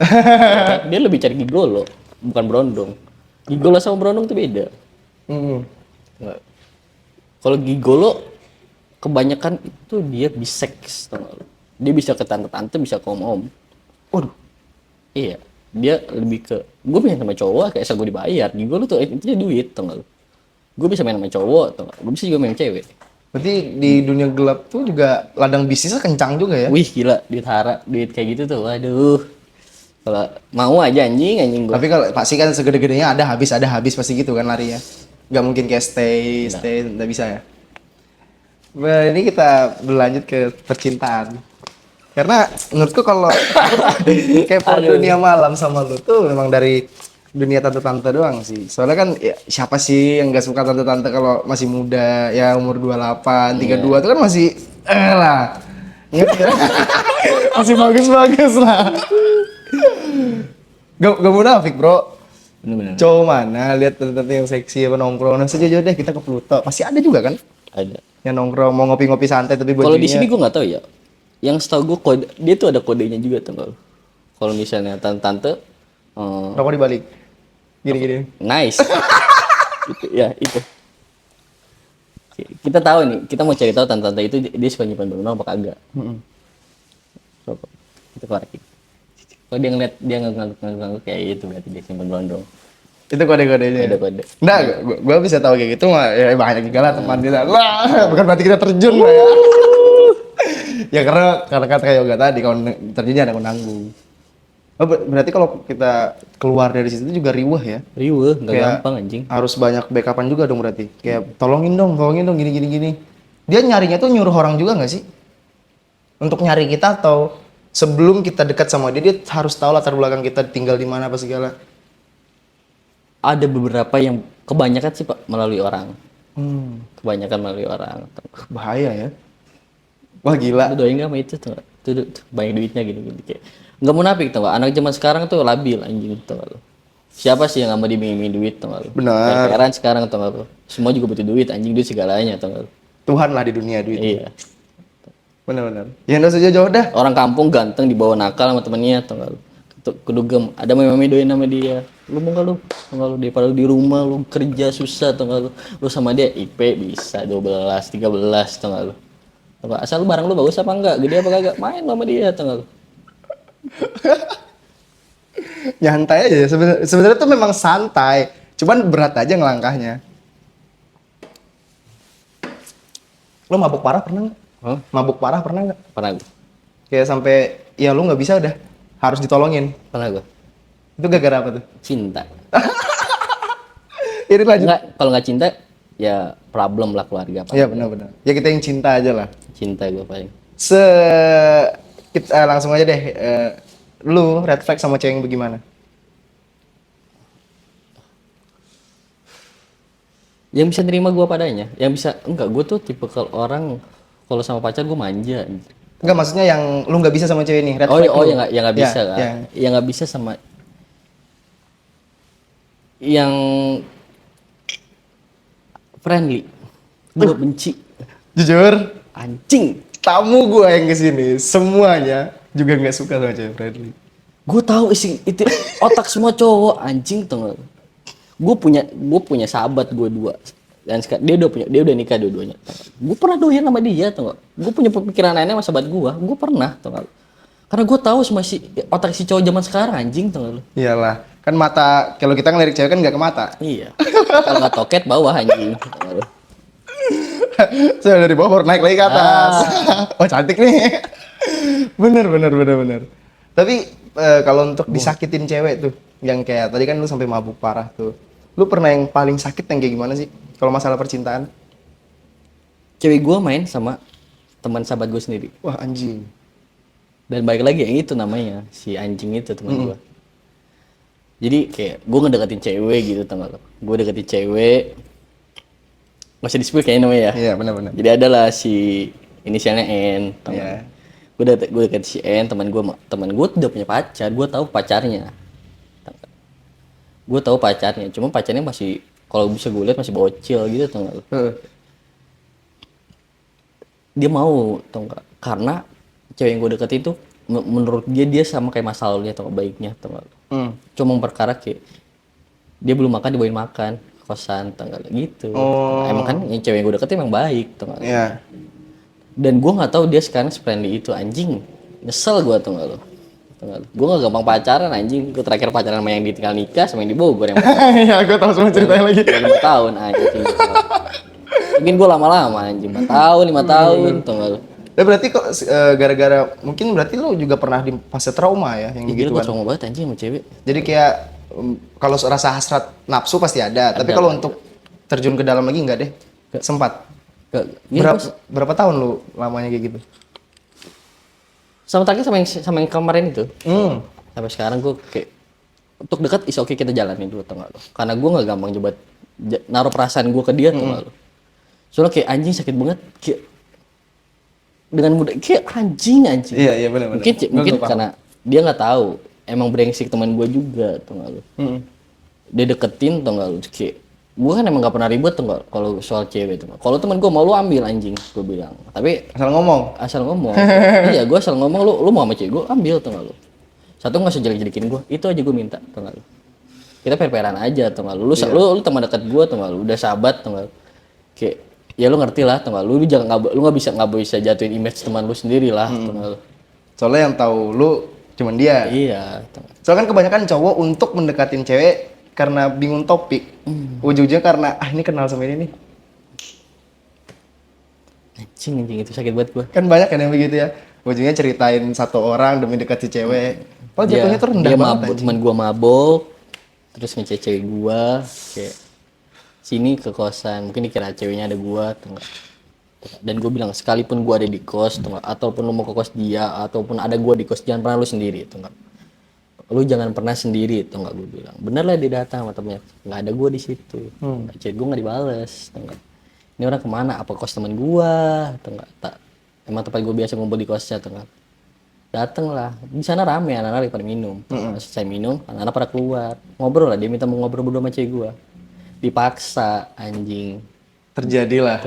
Dia lebih cari gigolo, bukan berondong. Gigolo sama berondong tuh beda. Nggak. Kalau gigolo kebanyakan itu dia biseks, tau nggak lu? Dia bisa ke tante-tante, bisa ke om-om. Waduh, Iya, dia lebih ke gue main sama cowok kayak asal gue dibayar. Gigolo tuh intinya duit, tau nggak lu? Gue bisa main sama cowok, tau nggak? Gue bisa juga main sama cewek. berarti di dunia gelap tuh juga ladang bisnisnya kencang juga ya. Wih gila, duit kayak gitu tuh, waduh. Kalau mau aja anjing gue. Tapi kalau pasti kan segede-gedenya ada habis pasti gitu kan larinya. Nggak mungkin kayak stay, nggak bisa ya. Nah, ini kita berlanjut ke percintaan. Karena menurutku kalau kayak dunia malam sama lu tuh memang dari dunia tante-tante doang sih. Soalnya kan ya, siapa sih yang nggak suka tante-tante kalau masih muda ya umur 28, 32 itu kan masih lah. Ngerti ya? Masih bagus-bagus lah. Gak munafik bro. Bener-bener. Cowok mana lihat tante-tante yang seksi apa nongkrong nah sejauh deh kita ke Pluto pasti ada juga kan Ada. yang nongkrong mau ngopi-ngopi santai tapi Kalau di bajunya sini gue nggak tahu ya. Yang setahu gue kode dia tuh ada kodenya juga tuh nggak lu? Kalau misalnya tante-tante rokok dibalik gini-gini. nice. Itu ya itu. Kita tahu nih, kita mau cari tahu tante-tante itu dia suka nyimpan berondong apa kagak. Rokok. Itu korek. Kalau dia ngeliat dia ngangguk kayak gitu berarti dia simpan berondong. Itu kode-kodenya. Ada kode. Nah, gua bisa tahu kayak gitu mah ya banyak juga lah teman kita. Wah, bukan berarti kita terjun lah ya. Ya karena kata kayak yoga tadi kalau terjunnya ada yang menanggung. Oh, berarti kalau kita keluar dari situ juga riweh ya. Riweh, nggak Kayak gampang anjing. harus banyak backupan juga dong berarti. Kayak tolongin dong gini. Dia nyarinya tuh nyuruh orang juga nggak sih? Untuk nyari kita atau sebelum kita dekat sama dia harus tahu latar belakang kita tinggal di mana apa segala. Ada beberapa yang kebanyakan sih Pak melalui orang. Kebanyakan melalui orang. Bahaya ya. Wah gila. Lu doain nggak sama itu tuh? Tuh banyak duitnya gini kayak. Nggak munafik tuh, anak zaman sekarang tuh labil anjing tuh. Siapa sih yang nggak mau diminta duit tuh? Benar. Peran sekarang tuh. Semua juga butuh duit anjing, duit segalanya tuh. Tuhan lah di dunia duit. Iya. Benar. Ya nggak usah jauh-jauh dah. Orang kampung ganteng dibawa nakal sama temennya tuh. Kedugem, ada mami doain sama dia. Lu mau nggak lu? Mau nggak lu daripada lu di rumah lu kerja susah tuh nggak lu? Lu sama dia IP bisa 12, 13 tuh nggak lu? Asal lu barang lu bagus apa enggak, gede apa kagak, main sama dia tuh nggak lu? Nyantai aja ya. Sebenarnya tuh memang santai. Cuman berat aja ngelangkahnya. Lo mabuk parah pernah nggak? Hah? Mabuk parah pernah nggak? Pernah gue. Kayak sampai ya lu nggak bisa udah harus ditolongin. Pernah gue. Itu gara-gara apa tuh? Cinta. Ini lanjut. Enggak, kalau nggak cinta ya problem lah keluarga Pak. Iya benar. Ya kita yang cinta aja lah. Cinta gue paling. Kita langsung aja deh. Lu red flag sama cewek yang bagaimana? Yang bisa nerima gue padanya, yang bisa enggak gue tuh tipe kalau orang kalau sama pacar gue manja. Enggak maksudnya yang lu nggak bisa sama cewek nih red Oh, flag. oh lu. yang nggak bisa Ya, kan? ya. Yang nggak bisa sama yang friendly. Gue benci. Jujur, Anjing. tamu gua yang kesini semuanya juga nggak suka sama cewek friendly. Gue tahu isi itu otak semua cowok anjing tuh. Gue punya sahabat gue 2 dan dia udah nikah dua-duanya. Gue pernah doyan sama dia tuh. Gue punya pemikiran aneh sama sahabat gue pernah tuh. Karena gue tahu sama otak si cowok zaman sekarang anjing tuh. Iyalah, kan mata kalau kita ngelirik cewek kan nggak ke mata. Iya. Kalau nggak toket bawah anjing. Saya dari bawah baru naik lagi ke atas. Oh cantik nih. Bener. Tapi kalau untuk disakitin cewek tuh, yang kayak tadi kan lu sampai mabuk parah tuh. Lu pernah yang paling sakit yang kayak gimana sih? Kalau masalah percintaan? Cewek gue main sama teman sahabat gue sendiri. Wah anjing. Dan balik lagi yang itu namanya si anjing itu teman gue. Jadi kayak gue ngedeketin cewek gitu tau gak lo. Gue deketin cewek. Gak usah di-spill kayaknya namanya ya. Iya benar. Jadi adalah si inisialnya N. Iya. Gue deket si N, teman gue udah punya pacar. Gue tahu pacarnya. Gue tahu pacarnya. Cuma pacarnya masih kalau bisa gue lihat masih bocil gitu tau gak lo. Dia mau tau gak. Karena cewek yang gue deketin itu menurut dia sama kayak masa lalunya atau baiknya tau gak lo. Cuma perkara kayak dia belum makan dibawain makan kosan tau gak lo gitu. Emang kan yang cewek yang gue deketin emang baik tau gak lo. Iya. Dan gue nggak tahu dia sekarang friendly itu anjing. Nyesel gue tau gak lo. Gue gak gampang pacaran anjing. Gue terakhir pacaran sama yang ditinggal nikah sama yang di Bogor yang Iya, gue tahu semua ceritanya lagi. 5 tahun anjing. Mungkin gue lama-lama anjing 5 tahun tau gak lo. Ya berarti kok gara-gara mungkin berarti lu juga pernah di fase trauma ya yang Gila gitu gue kan. trauma banget anjing sama cewek. Jadi kayak kalau rasa hasrat nafsu pasti ada, tapi kalau untuk terjun ke dalam lagi enggak deh. Sempat. Berapa tahun lu lamanya kayak gitu? Sama terakhir sama yang kemarin itu. Sampai sekarang gue kayak untuk dekat is oke kita jalanin dulu tau gak lo. Karena gue gak gampang coba naruh perasaan gue ke dia tau gak lo. Soalnya kayak anjing sakit banget kayak dengan mudah kayak anjing. Iya benar. Mungkin karena dia nggak tahu emang brengsek teman gue juga tau gak lo. Dia deketin tau gak lo kayak gue kan emang gak pernah ribet tuh kalau soal cewek tuh. Kalau teman gue mau lu ambil anjing, gue bilang. Tapi asal ngomong. Iya, gue asal ngomong lu mau sama cewek gue ambil tuh lu. Satu nggak usah jelek-jelekin gue, itu aja gue minta tuh lu. Kita per-peran aja tuh lu. Lu teman dekat gue tuh lu, udah sahabat tuh lu. Kayak ya lu ngerti lah tuh lu jangan lu nggak bisa jatuhin image teman lu sendiri lah tuh lu. Soalnya yang tahu lu cuman dia. Iya. Soalnya kan kebanyakan cowok untuk mendekatin cewek karena bingung topik, ujung-ujungnya karena ini kenal sama ini nih. Anjing itu sakit banget gue. Kan banyak kan yang begitu ya, ujungnya ceritain satu orang demi dekat si cewek. Oh jatuhnya tuh rendah dia banget. Teman gue mabok, terus ngecek cewek gue, kayak sini ke kosan, mungkin dikira ceweknya ada gue, dan gue bilang sekalipun gue ada di kos, ataupun lu mau ke kos dia, ataupun ada gue di kos, jangan pernah lu sendiri, lu jangan pernah sendiri tuh nggak gue bilang. Bener lah dia datang sama temennya, nggak ada gue di situ. Chat gue nggak dibales tuh nggak. Ini orang kemana, apa kos teman gue tuh nggak. Tak emang tempat gue biasa ngumpul di kosnya tuh nggak. Dateng lah di sana rame, anak-anak lagi pada minum. Selesai minum anak-anak pada keluar ngobrol lah, dia minta mau ngobrol berdua sama cewek gue. Dipaksa anjing. Terjadilah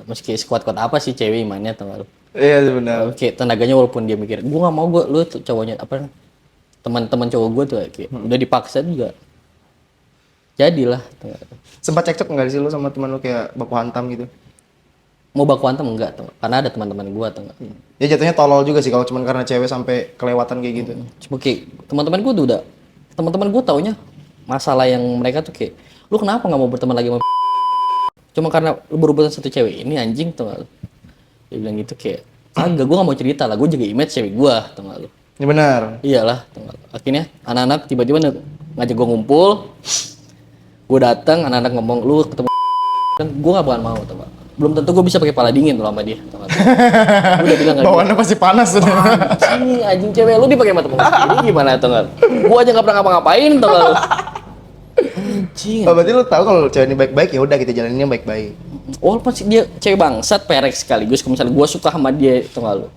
meski sekuat-kuat apa sih cewek imannya tuh nggak. Iya benar. Kayak tenaganya walaupun dia mikir gue nggak mau, lu tuh cowoknya apa, teman-teman cowok gue tuh kayak udah dipaksa juga jadilah. Sempat cekcok nggak sih lu sama teman lu kayak baku hantam gitu? Mau baku hantam enggak tuh, karena ada teman-teman gue tuh. Ya jatuhnya tolol juga sih kalau cuma karena cewek sampai kelewatan kayak gitu. Cuma kayak teman-teman gue taunya masalah yang mereka tuh kayak lu kenapa nggak mau berteman lagi sama cuma karena lu berurusan satu cewek ini anjing tuh nggak lu. Dia bilang gitu kayak kagak, gue nggak mau cerita lah, gue jaga image cewek gue tuh nggak lu. Ya benar. Iyalah, akhirnya anak-anak tiba-tiba ngajak gue ngumpul, gue datang, anak-anak ngomong lu ketemu kan, gue nggak bakal mau tuh, belum tentu gue bisa pakai pala dingin tuh sama dia. Gue udah bilang bawaannya pasti panas tuh. Anjing cewek lu dipakai mata sendiri gimana tuh nggak? Gue aja nggak pernah ngapa-ngapain tuh nggak? Anjing. Oh, berarti lu tahu kalau cewek ini baik-baik ya udah kita jalaninnya baik-baik. Walaupun dia cewek bangsat perek sekaligus, kalau misalnya gue suka sama dia tuh nggak lu?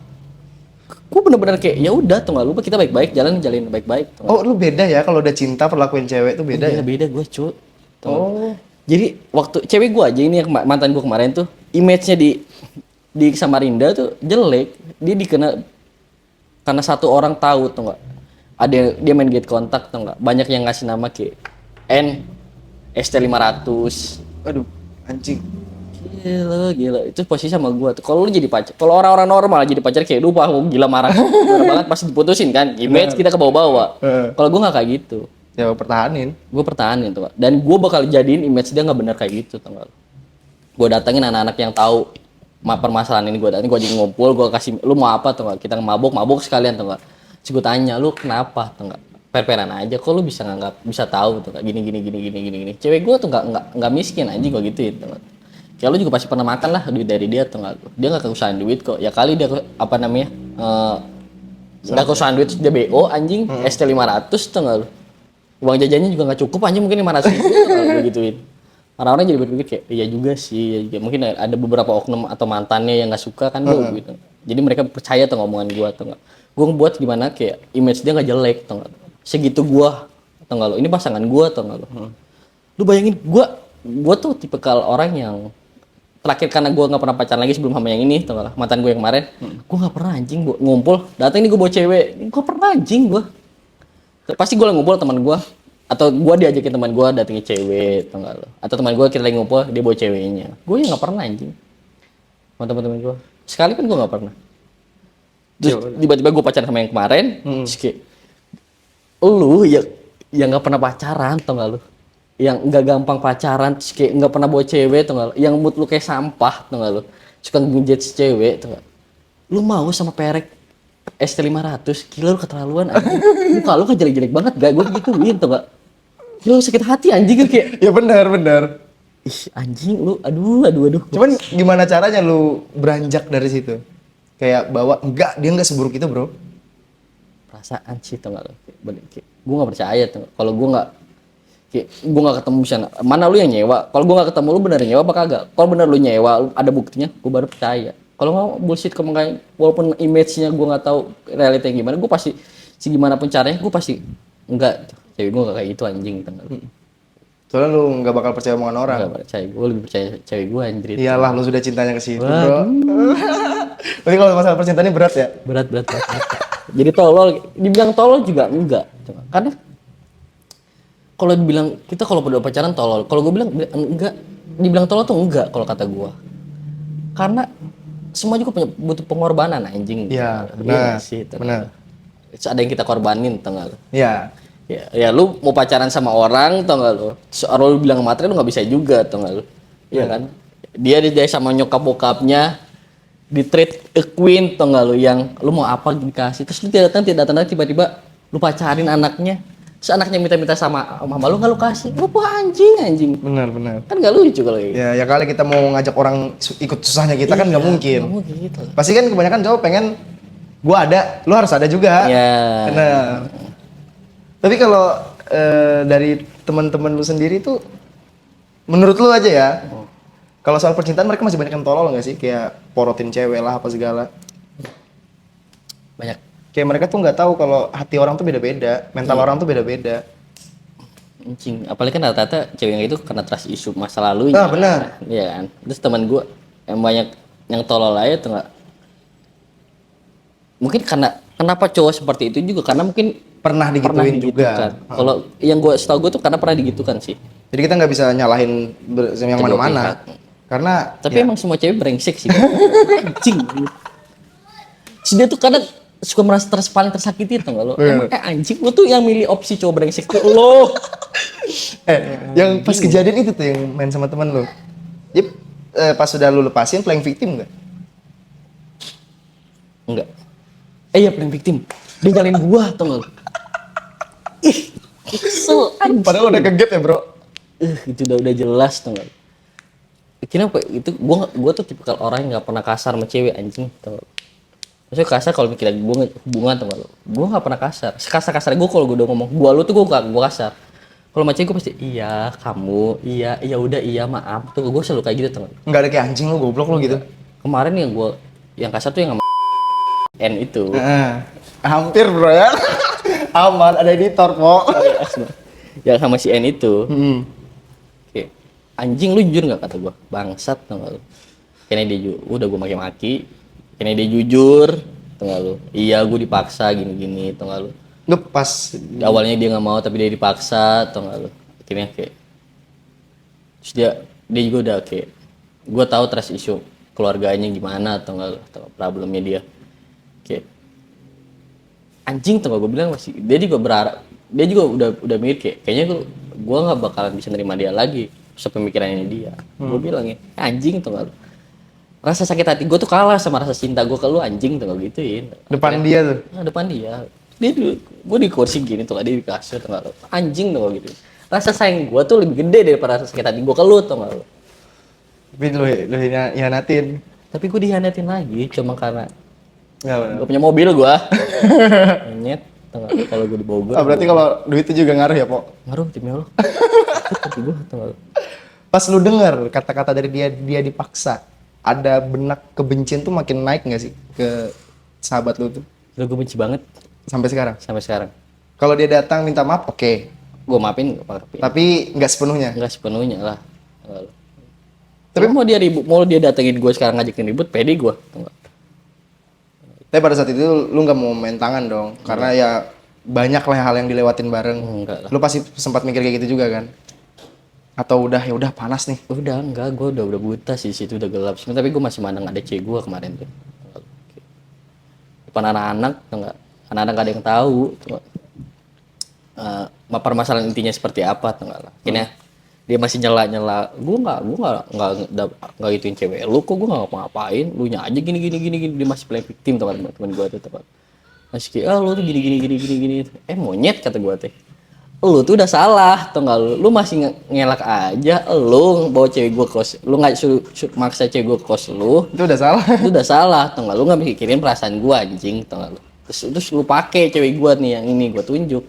Gue bener-bener kayak ya udah tuh nggak, lu kita baik-baik jalin baik-baik. Oh lu beda ya kalau udah cinta perlakuin cewek tuh beda ya? Beda gue cuy. Jadi waktu cewek gue aja ini yang mantan gue kemarin tuh image-nya di Samarinda tuh jelek. Dia dikenal karena satu orang tahu tuh nggak. Ada dia main get kontak tuh nggak. Banyak yang ngasih nama kayak N ST500. Aduh anjing. Gila itu posisi sama gua tuh. Kalau lu jadi pacar, kalau orang-orang normal jadi pacar kayak lu gila marah banget pasti diputusin kan, image kita ke bawah-bawah. Kalau gua nggak kayak gitu, ya pertahanin. Gua pertahanin tuh, dan gua bakal jadiin image dia nggak benar kayak gitu, tau gak lu. Gue datengin anak-anak yang tahu permasalahan ini, gue datengin, gue jadi ngumpul, gue kasih, lu mau apa tuh nggak? Kita mabok sekalian tuh nggak? Terus gue tanya, lu kenapa tuh nggak? Per-peran aja, kok lu bisa nganggap, bisa tahu tuh nggak? Gini. Cewek gue tuh nggak miskin aja, gue gituin tuh nggak? Kayak lu juga pasti pernah makan lah duit dari dia tuh nggak? Dia nggak keusahain duit kok. Ya kali dia apa namanya? Nggak keusahain duit, dia BO anjing, ST 500 tuh nggak lu? Uang jajannya juga nggak cukup anjing, mungkin 500 ribu gue gituin. Orang-orang jadi berpikir kayak iya juga sih, ya, mungkin ada beberapa oknum atau mantannya yang nggak suka kan lu gitu. Jadi mereka percaya tuh ngomongan gua tuh nggak. Gua buat gimana kayak image dia nggak jelek tuh nggak. Segitu gua atau nggak lu, ini pasangan gua tuh nggak lu. Lu bayangin gua tuh tipikal orang yang terakhir, karena gua nggak pernah pacaran lagi sebelum sama yang ini tuh nggak, mantan gua yang kemarin. Gua nggak pernah anjing gua ngumpul, datang ini gua bawa cewek, gua pernah anjing gua. Pasti gua ngumpul teman gua, atau gue diajakin teman gue datengin cewek, tau gak lo? Atau teman gue kita lagi ngumpul, dia bawa ceweknya. Gue ya nggak pernah anjing. Sama teman-teman gue, sekali pun gue nggak pernah. Terus tiba-tiba gue pacaran sama yang kemarin, terus kayak lu yang nggak pernah pacaran, tau gak lo? Yang nggak gampang pacaran, terus kayak nggak pernah bawa cewek, tau gak lo? Yang mood lu kayak sampah, tau gak lo? Suka ngejudge cewek, tau gak? Lu mau sama perek ST 500, gila lu keterlaluan anjing. Muka lu kan jelek-jelek banget, gak? Gue gituin, tau gak? Lu sakit hati anjing kan kayak, Ya benar. ih anjing lu, aduh. Cuman gimana caranya lu beranjak dari situ? Kayak bawa enggak, dia enggak seburuk itu, Bro. Perasaan sih tau gak lu? Gue gak percaya tuh. Kalau gue gak ketemu sana. Mana lu yang nyewa? Kalau gue gak ketemu lu bener nyewa apa kagak? Kalau bener lu nyewa, ada buktinya, gue baru percaya. Kalau mau bullshit kemungkinan, walaupun image-nya gue nggak tahu realitanya gimana, gue pasti segimana pun caranya, gue pasti enggak. Cewek gue gak kayak itu anjing, tengah. Soalnya lu nggak bakal percaya omongan orang. Gak percaya, gue lebih percaya cewek gue anjir. Iyalah, lu sudah cintanya ke situ, Bro. Tapi kalau masalah percintaan ini berat ya? Berat. Jadi tolol, dibilang tolol juga enggak. Karena kalau dibilang kita kalau udah pacaran tolol, kalau gue bilang enggak, dibilang tolol tuh enggak kalau kata gue. Karena semua juga butuh pengorbanan anjing. Iya, benar. Sih, benar. Ada yang kita korbanin, tau gak lu? Iya. Ya lu mau pacaran sama orang, tau gak lu? Soal lu bilang materi lu nggak bisa juga, tau gak lu? Iya kan? Dia sama nyokap bokapnya di treat a queen, tau gak lu? Yang lu mau apa dikasih, terus lu tidak datang tiba-tiba lu pacarin anaknya, terus anaknya minta sama mama lu nggak lu kasih, lu anjing. Benar. Kan nggak lucu kalau gitu. Ya kali kita mau ngajak orang ikut susahnya kita kan nggak mungkin. Nggak mungkin gitu. Pasti kan kebanyakan cowok pengen gua ada, lu harus ada juga. Iya. Benar. Tapi kalau dari teman-teman lu sendiri tuh, menurut lu aja ya, kalau soal percintaan mereka masih banyak yang tolol nggak sih? Kayak porotin cewek lah apa segala. Banyak. Kayak mereka tuh nggak tahu kalau hati orang tuh beda-beda, mental orang tuh beda-beda. Anjing, apalagi kan rata-rata cewek yang itu karena trust issue masa lalunya. Ah, benar. Iya kan. Terus teman gue yang banyak yang tolol aja tuh nggak. Mungkin karena kenapa cowok seperti itu juga karena mungkin Pernah digituin juga. Kalau yang gue setahu gue tuh karena pernah digitukan sih. Jadi kita nggak bisa nyalahin yang Kedua mana-mana. pihak. Karena Tapi emang semua cewek brengsek sih. Anjing. Si dia tuh kadang suka merasa paling tersakiti tuh nggak lo? Emang anjing, lo tuh yang milih opsi cowok brengsek tuh lo. yang pas kejadian itu tuh yang main sama teman lo. Yep, pas sudah lu lepasin playing victim nggak? Enggak. Iya playing victim. Dia nyalain gua tuh nggak lo? Ih, kesel anjing. Padahal udah kaget ya bro. Itu udah jelas tuh nggak? Kenapa itu gua tuh tipikal orang yang nggak pernah kasar sama cewek anjing tuh. Maksudnya kasar kalau mikir lagi hubungan tuh nggak lo? Gua nggak pernah kasar. Sekasar gua kalau gua udah ngomong gua lu tuh gua kasar. Kalau sama cewek gua pasti iya kamu iya udah iya maaf tuh gua selalu kayak gitu tuh. Nggak ada kayak anjing lu goblok lu gitu. Kemarin yang kasar tuh yang sama N itu. Hampir bro ya. Aman ada editor po. Yang sama si N itu. Kayak anjing lu jujur nggak kata gua bangsat tuh nggak lu. Kayaknya dia udah gua maki-maki. Kayaknya dia jujur tuh nggak lu. Iya gua dipaksa gini tuh nggak lu. Lu pas Awalnya dia nggak mau tapi dia dipaksa tuh nggak lu. Akhirnya kayak terus dia juga udah kayak gua tahu trust issue keluarganya gimana atau nggak lu, atau problemnya dia kayak anjing tuh gue bilang dia juga udah mikir kayaknya gue nggak bakalan bisa nerima dia lagi sepemikirannya dia. Gue bilang ya, anjing tuh lu. Rasa sakit hati gue tuh kalah sama rasa cinta gue ke lu, anjing tuh gituin. Depan dia tuh. Nah, depan dia. Dia gue di kursi gini tuh, dia di kasur tuh lu. Anjing tuh gitu. Rasa sayang gue tuh lebih gede daripada rasa sakit hati gue ke lu tuh lu. Tapi lu hianatin. Tapi gue dihianatin lagi cuma karena Enggak benar. gue punya mobil gue. Nyet, tuh nggak lu, kalau gue di Bogor. Berarti kalau duit itu juga ngaruh ya, Pok? ngaruh timnya lo. Hati gue tuh nggak lu. Pas lu denger kata-kata dari dia dipaksa, ada benak kebencian tuh makin naik nggak sih ke sahabat lu tuh Lu gue benci banget sampai sekarang? sampai sekarang. Kalau dia datang minta maaf, oke. Gue maafin, maafin. Tapi nggak sepenuhnya. Enggak sepenuhnya lah. Tapi mau dia ribut, mau dia datengin gue sekarang ngajakin ribut, pede gue. Tapi pada saat itu lu nggak mau main tangan dong, karena ya banyak lah hal yang dilewatin bareng. Enggak lah. Lu pasti sempat mikir kayak gitu juga kan? Atau udah ya udah panas nih? Udah enggak, gue udah buta sih, situ udah gelap. Tapi gue masih mandang ada cewek gue kemarin tuh. Depan anak-anak, enggak. Anak-anak gak ada yang tahu. Permasalahan intinya seperti apa, enggak lah. Akhirnya dia masih nyela. Gue nggak gituin cewek. Lu kok gue nggak ngapa-ngapain? Lu nya aja gini. Dia masih play victim teman-teman gue tuh teman. Masih kayak, lu tuh gini. Monyet kata gue teh. Lu tuh udah salah, tau gak lu? Lu masih ngelak aja, lu bawa cewek gue kos, lu nggak suruh maksa cewek gue kos lu, Itu udah salah. itu udah salah, tau gak lu? Nggak mikirin perasaan gue anjing, tau gak lu? Terus lu pakai cewek gue nih yang ini gue tunjuk,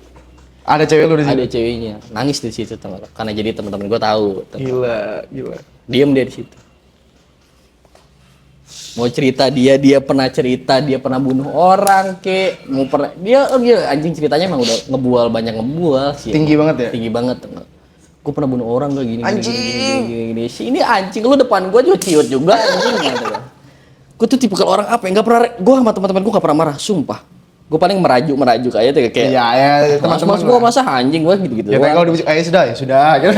Ada cewek lu di situ. ada ceweknya, nangis di situ tau gak lu? Karena jadi teman-teman gue tahu, tau gak? Gila. Diem dia di situ. Mau cerita dia pernah cerita dia pernah bunuh orang mau pernah dia anjing ceritanya emang udah ngebual sih. Tinggi banget ya? Tinggi banget. Gue pernah bunuh orang gak gini. Anjing. Gini. Ini anjing lu depan gue juga ciut juga anjing. Gue tuh tipe orang apa ya? Gak pernah, gue sama teman-teman gue gak pernah marah, sumpah. Gue paling merajuk aja tuh kayak. Iya, ya teman-teman gue masa anjing gue gitu. Ya kalau dibujuk, ya sudah gitu.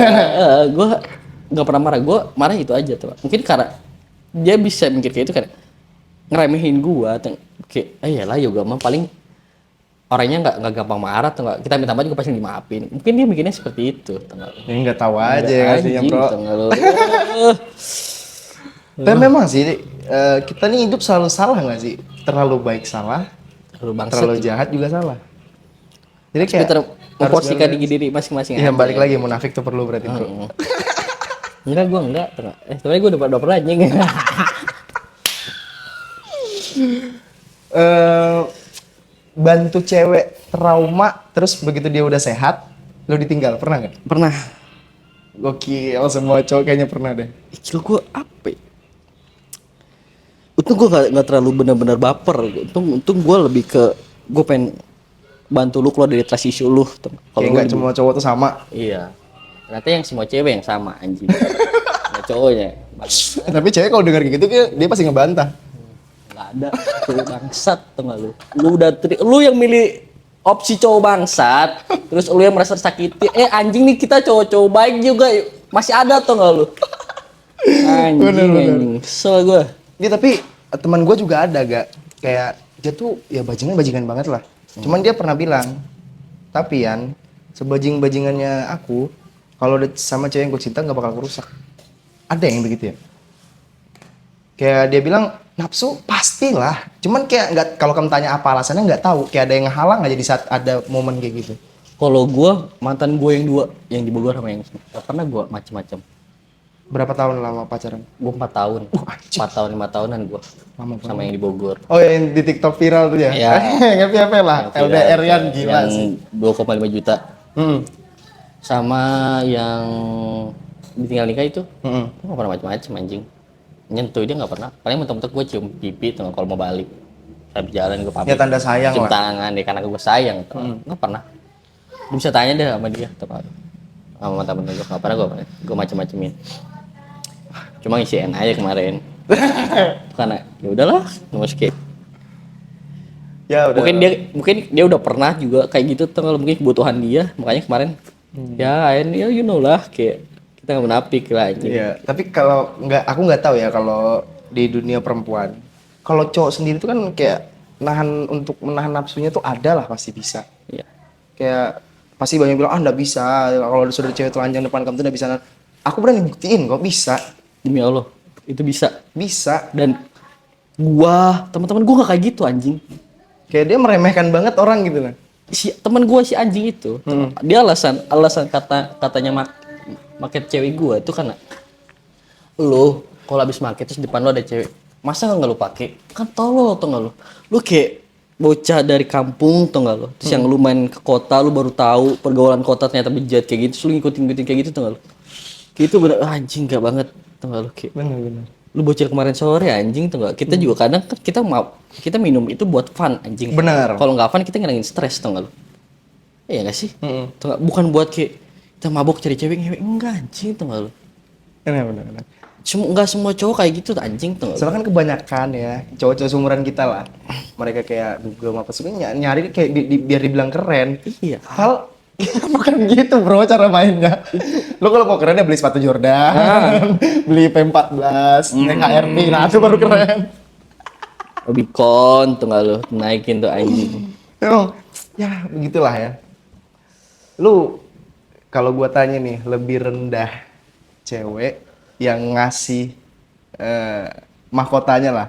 Gue nggak pernah marah, gue marah itu aja tuh. Mungkin karena dia bisa mikir kayak itu karena ngeremehin gue, kayak iyalah yoga mah paling orangnya nggak gampang marah tuh nggak, kita minta maaf juga pasti dimaafin. Mungkin dia mikirnya seperti itu, tengah. Ya nggak tahu aja ya sih bro. Tengah. Tapi memang sih kita nih hidup selalu salah nggak sih? Terlalu baik salah, terlalu jahat juga salah. Jadi kayak kita memposisikan diri masing-masing. Iya, balik lagi munafik tuh perlu berarti bro. Enggak, gue enggak. Sebenarnya gue udah pernah anjing. Bantu cewek trauma terus begitu dia udah sehat, lo ditinggal, pernah nggak? Pernah. Gokil, semua cowok kayaknya pernah deh. Kecil gue apa? Untung gue nggak terlalu benar-benar baper. Untung gue lebih ke gue pengen bantu lu keluar dari trust issue lu. Kalau nggak semua cowok tuh sama. Iya. Ternyata yang semua cewek yang sama anjing. Nggak cowoknya. Tapi cewek kalau dengar gitu dia pasti ngebantah. Nggak ada. Cowok bangsat tuh nggak lu. Lu yang milih opsi cowok bangsat, terus lu yang merasa sakiti. Anjing nih kita cowok-cowok baik juga masih ada tuh nggak lu? Anjing. Kesel gue. Dia tapi teman gue juga ada kayak dia tuh ya bajingan banget lah. Cuman dia pernah bilang, tapi Yan, sebajing-bajingannya aku, kalau sama cewek yang gue cinta nggak bakal kerusak. Ada yang begitu ya? Kayak dia bilang nafsu pastilah. Cuman kayak nggak, kalau kamu tanya apa alasannya nggak tahu. Kayak ada yang ngehalang aja di saat ada momen kayak gitu. Kalau gue mantan gue yang dua, yang di Bogor sama yang gak pernah gue macem-macem. Berapa tahun lama pacaran? Gue 4 tahun. 4 tahun 5 tahunan gue. Lama sama yang di Bogor. Oh yang di TikTok viral tuh ya? Iya. Nge-PHP lah. LDR Yan gila yang sih. 2,5 juta. Sama yang ditinggal nikah itu. Gue gak pernah macem-macem anjing. Nyentuh dia gak pernah. Paling mentok-mentok gue cium pipi tuh kalau mau balik. Habis jalan gue pamit. Ya tanda sayang cium lah. tangan deh karena gue sayang. Gak pernah. Lu bisa tanya deh sama dia. Sama mantan-mantan gue. Gak pernah gue macem-macemin. Cuma ngisiin aja kemarin. Karena ya udahlah, mau skip. Ya udah. Mungkin dia udah pernah juga kayak gitu tuh, kalau mungkin kebutuhan dia, makanya kemarin ya you know lah, kayak kita nggak menapik lah aja. Iya, tapi kalau aku nggak tahu ya kalau di dunia perempuan. Kalau cowok sendiri tuh kan kayak untuk menahan nafsunya tuh ada lah, pasti bisa. Iya. Kayak pasti banyak bilang nggak bisa, kalau sudah cewek telanjang depan kamu tuh nggak bisa. Aku berani buktiin kok bisa. Demi Allah, itu bisa. Bisa. Dan teman-teman gua nggak kayak gitu anjing. Kayak dia meremehkan banget orang gitu lah. Teman gua si anjing itu, dia alasan katanya market cewek gua itu karena lu kalau habis market terus depan lu ada cewek, masa nggak lu pakai? Kan tolol tuh nggak lu? Lu kayak bocah dari kampung tuh nggak lu? Terus yang lu main ke kota lu baru tahu pergaulan kota ternyata bejat kayak gitu, terus lu ngikutin kayak gitu tuh nggak lu? Kayak itu bener anjing gak banget tuh nggak lu? Kayak Bener. lu bocil kemarin sore anjing tuh nggak? Kita juga kadang kan kita minum itu buat fun anjing. Bener. Kalau nggak fun kita ngilangin stres tuh nggak lu? Iya nggak sih? Tuh nggak? Bukan buat kayak kita mabok cari cewek ngewe, enggak anjing tuh nggak lu? Bener. Nggak semua cowok kayak gitu tuh anjing tuh nggak lu? Soalnya kan kebanyakan ya cowok-cowok seumuran kita lah. Mereka kayak dugem apa sebenarnya nyari kayak biar dibilang keren. Iya. Hal bukan gitu bro cara mainnya. Lo kalau mau keren ya beli sepatu Jordan, beli P14, naik HRV, nah itu baru keren. Rubicon tuh nggak lu? Naikin tuh anjing. Emang ya begitulah ya. Lu kalau gua tanya nih lebih rendah cewek yang ngasih mahkotanya lah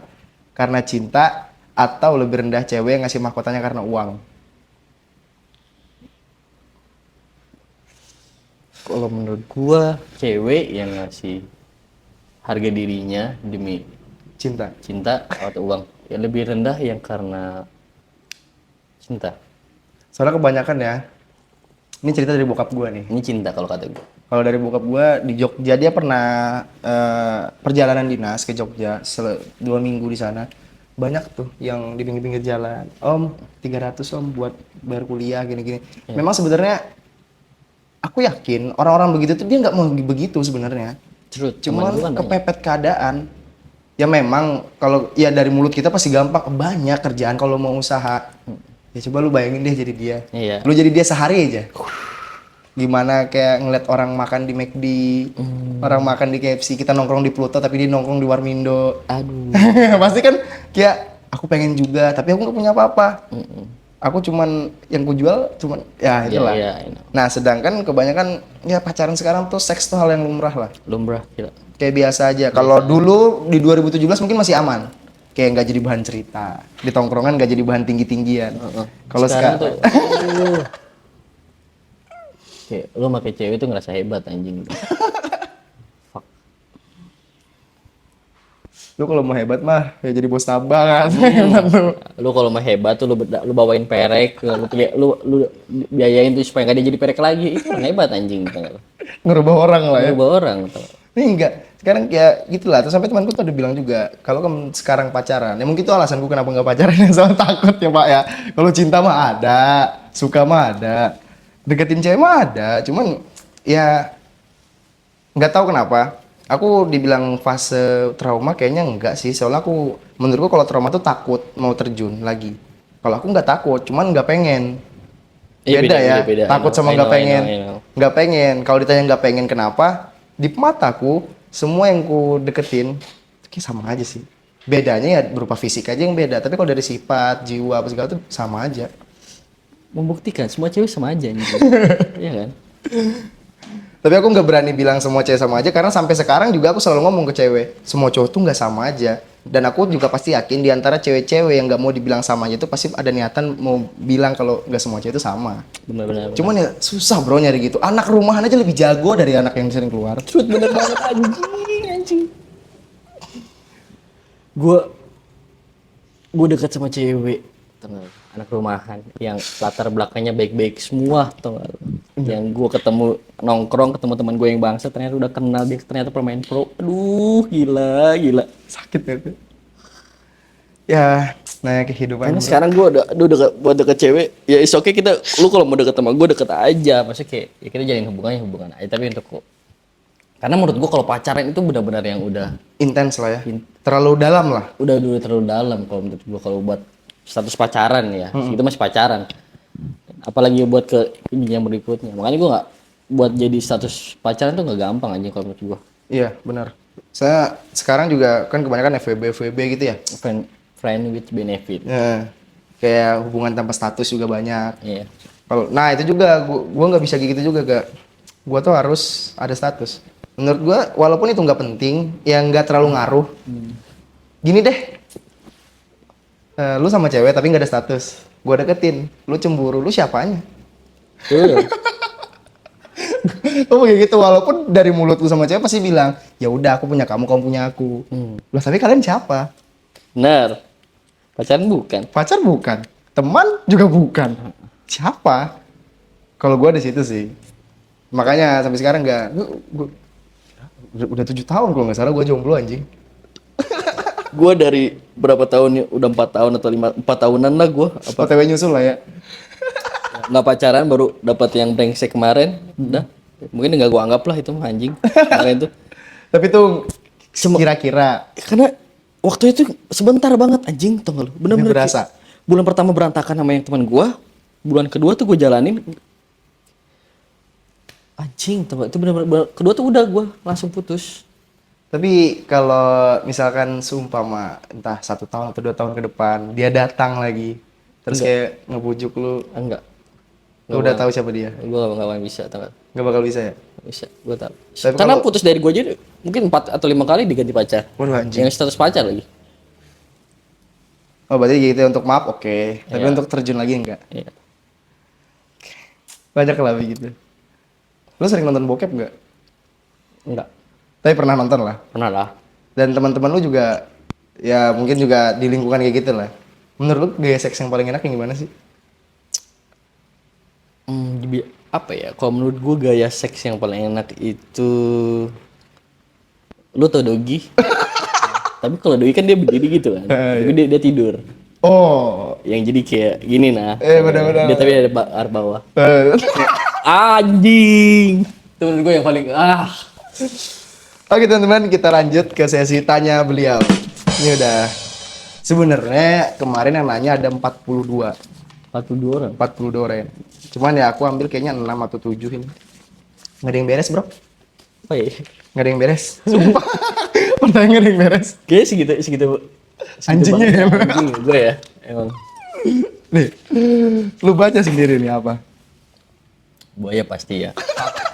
karena cinta atau lebih rendah cewek yang ngasih mahkotanya karena uang? Kalau menurut gua cewek yang ngasih harga dirinya demi Cinta. cinta atau uang ya lebih rendah yang karena cinta. Soalnya kebanyakan ya. Ini cerita dari bokap gua nih. Ini cinta kalau kata gua. Kalau dari bokap gua di Jogja dia pernah perjalanan dinas ke Jogja 2 minggu di sana. Banyak tuh yang di pinggir-pinggir jalan. Om, 300 om buat bayar kuliah gini-gini. Memang sebenarnya aku yakin orang-orang begitu tuh dia nggak mau begitu sebenarnya. Cuman kepepet keadaan. Ya memang kalau ya dari mulut kita pasti gampang, banyak kerjaan kalau mau usaha. Ya coba lu bayangin deh jadi dia. Iya. Lu jadi dia sehari aja. Gimana kayak ngeliat orang makan di McD, orang makan di KFC, kita nongkrong di Pluto tapi dia nongkrong di Warmindo. Aduh. Pasti kan kayak aku pengen juga tapi aku nggak punya apa-apa. Aku cuman yang ku jual cuman ya itulah. Iya, iya. Nah, sedangkan kebanyakan ya pacaran sekarang tuh seks tuh hal yang lumrah lah. Lumrah gila. Kayak biasa aja. Kalau dulu di 2017 mungkin masih aman. Kayak nggak jadi bahan cerita. Di tongkrongan nggak jadi bahan tinggi-tinggian. Kalau sekarang tuh kayak lu pakai cewek tuh ngerasa hebat anjing. Fuck. lu kalau mau hebat mah ya jadi bos tambang kan. Hebat lu. Lu kalau mau hebat tuh lu bawain perek, lu biayain tuh supaya nggak dia jadi perek lagi. Itu orang hebat anjing gitu. Ngerubah orang lah ya. Ngerubah orang tuh. Ini enggak. Sekarang kayak gitulah. Terus sampai temanku tuh ada bilang juga, kalau kamu sekarang pacaran, ya mungkin itu alasanku kenapa nggak pacaran ya soal takut ya Pak ya. Kalau cinta mah ada, suka mah ada, deketin cewek mah ada. Cuman ya nggak tahu kenapa. Aku dibilang fase trauma kayaknya enggak sih. Soalnya menurutku kalau trauma tuh takut mau terjun lagi. Kalau aku nggak takut, cuman nggak pengen. Beda ya. Beda. Takut sama nggak pengen. I know. Nggak pengen. Kalau ditanya nggak pengen kenapa? Di mataku semua yang ku deketin kayak sama aja sih. Bedanya ya berupa fisik aja yang beda. Tapi kalau dari sifat, jiwa apa segala tuh sama aja. Membuktikan semua cewek sama aja anjing. Iya kan? Tapi aku nggak berani bilang semua cewek sama aja karena sampai sekarang juga aku selalu ngomong ke cewek, semua cowok tuh nggak sama aja. Dan aku juga pasti yakin di antara cewek-cewek yang nggak mau dibilang sama aja itu pasti ada niatan mau bilang kalau nggak semua cewek itu sama. Benar. Cuman ya susah bro nyari gitu. Anak rumahan aja lebih jago dari anak yang sering keluar. Truth bener banget anjing. Gue dekat sama cewek, anak rumahan yang latar belakangnya baik-baik semua, tau gak? Yang gue ketemu nongkrong, ketemu teman gue yang bangsa, ternyata udah kenal dia, ternyata pemain pro. Aduh, gila. Sakit ya tuh. Ya, nah kehidupan. Karena sekarang gue udah buat deket cewek, ya is okay lu kalau mau deket sama gue deket aja, maksudnya kayak ya kita jalin hubungan aja, tapi untuk karena menurut gue kalau pacaran itu benar-benar yang udah intens lah ya. Terlalu dalam lah. Udah terlalu dalam kalau menurut gue kalau buat status pacaran ya, itu masih pacaran. Apalagi buat ke yang berikutnya. Makanya gue nggak buat jadi status pacaran tuh nggak gampang aja kalau menurut gue. Iya benar. Saya sekarang juga kan kebanyakan FWB gitu ya. Friend with benefit. Ya, kayak hubungan tanpa status juga banyak. Iya. Nah itu juga gua nggak bisa gitu juga gak. Gua tuh harus ada status. Menurut gua walaupun itu nggak penting, ya nggak terlalu ngaruh. Gini deh, lu sama cewek tapi nggak ada status, gua deketin, lu cemburu, lu siapanya? Iya. Oh kayak gitu, walaupun dari mulut lu sama cewek pasti bilang, ya udah aku punya kamu, kamu punya aku. Lah tapi kalian siapa? Benar. Pacaran bukan. Pacar bukan, teman juga bukan. Siapa? Kalau gua di situ sih. Makanya sampai sekarang nggak, udah 7 tahun kalau nggak salah gua jomblo anjing. Gue dari berapa tahun ya? Udah 4 tahun atau 4 tahunan lah gue. Apa OTW nyusul lah ya. nggak pacaran baru dapat yang brengsek kemarin. Udah. Mungkin nggak gue anggap lah itu mah anjing. Kemarin tuh. Tapi tuh kira-kira Karena waktu itu sebentar banget anjing tau gak lu? Bener-bener berasa. kayak bulan pertama berantakan sama yang teman gue. Bulan kedua tuh gue jalanin. Anjing tau gak? Itu bener-bener kedua tuh udah gue langsung putus. Tapi kalau misalkan seumpama entah 1 tahun atau 2 tahun ke depan dia datang lagi, terus kayak ngebujuk lu, Enggak. lu udah tahu siapa dia, Gue gak bisa tau gak? nggak bakal bisa ya? Bisa, gue tahu. Tapi Karena kalau- putus dari gue aja mungkin 4 atau 5 kali diganti pacar. Waduh anjing. Yang status pacar lagi. Oh berarti gitu untuk maaf oke, tapi Iya. untuk terjun lagi enggak? Iya. Banyak lah begitu. Lu sering nonton bokep nggak? Enggak. Tapi pernah nonton lah. Pernah lah. Dan teman-teman lu juga, ya mungkin juga di lingkungan kayak gitu lah. Menurut lu gaya seks yang paling enak yang gimana sih? Apa ya? Kalau menurut gue gaya seks yang paling enak itu lu tau Dogi? Tapi kalau Dogi kan dia berdiri gitu kan. Tapi dia tidur. Oh, Yang jadi kayak gini nah. benar-benar. Dia tapi ada air bawah. eh. Anjing. Itu menurut gue yang paling Oke teman-teman, kita lanjut ke sesi tanya beliau. Ini udah sebenarnya kemarin yang nanya ada 42 42 orang. 42 orang. Cuman ya aku ambil kayaknya 6 atau 7 ini. Nggak ada yang beres, Bro. Oh iya. Nggak ada yang beres. Sumpah. Pertanyaan nggak ada yang beres. Kayaknya segitu Anjingnya banget ya, Bro. anjing gue ya. Emang Nih. Lu baca sendiri nih apa? buaya pasti ya.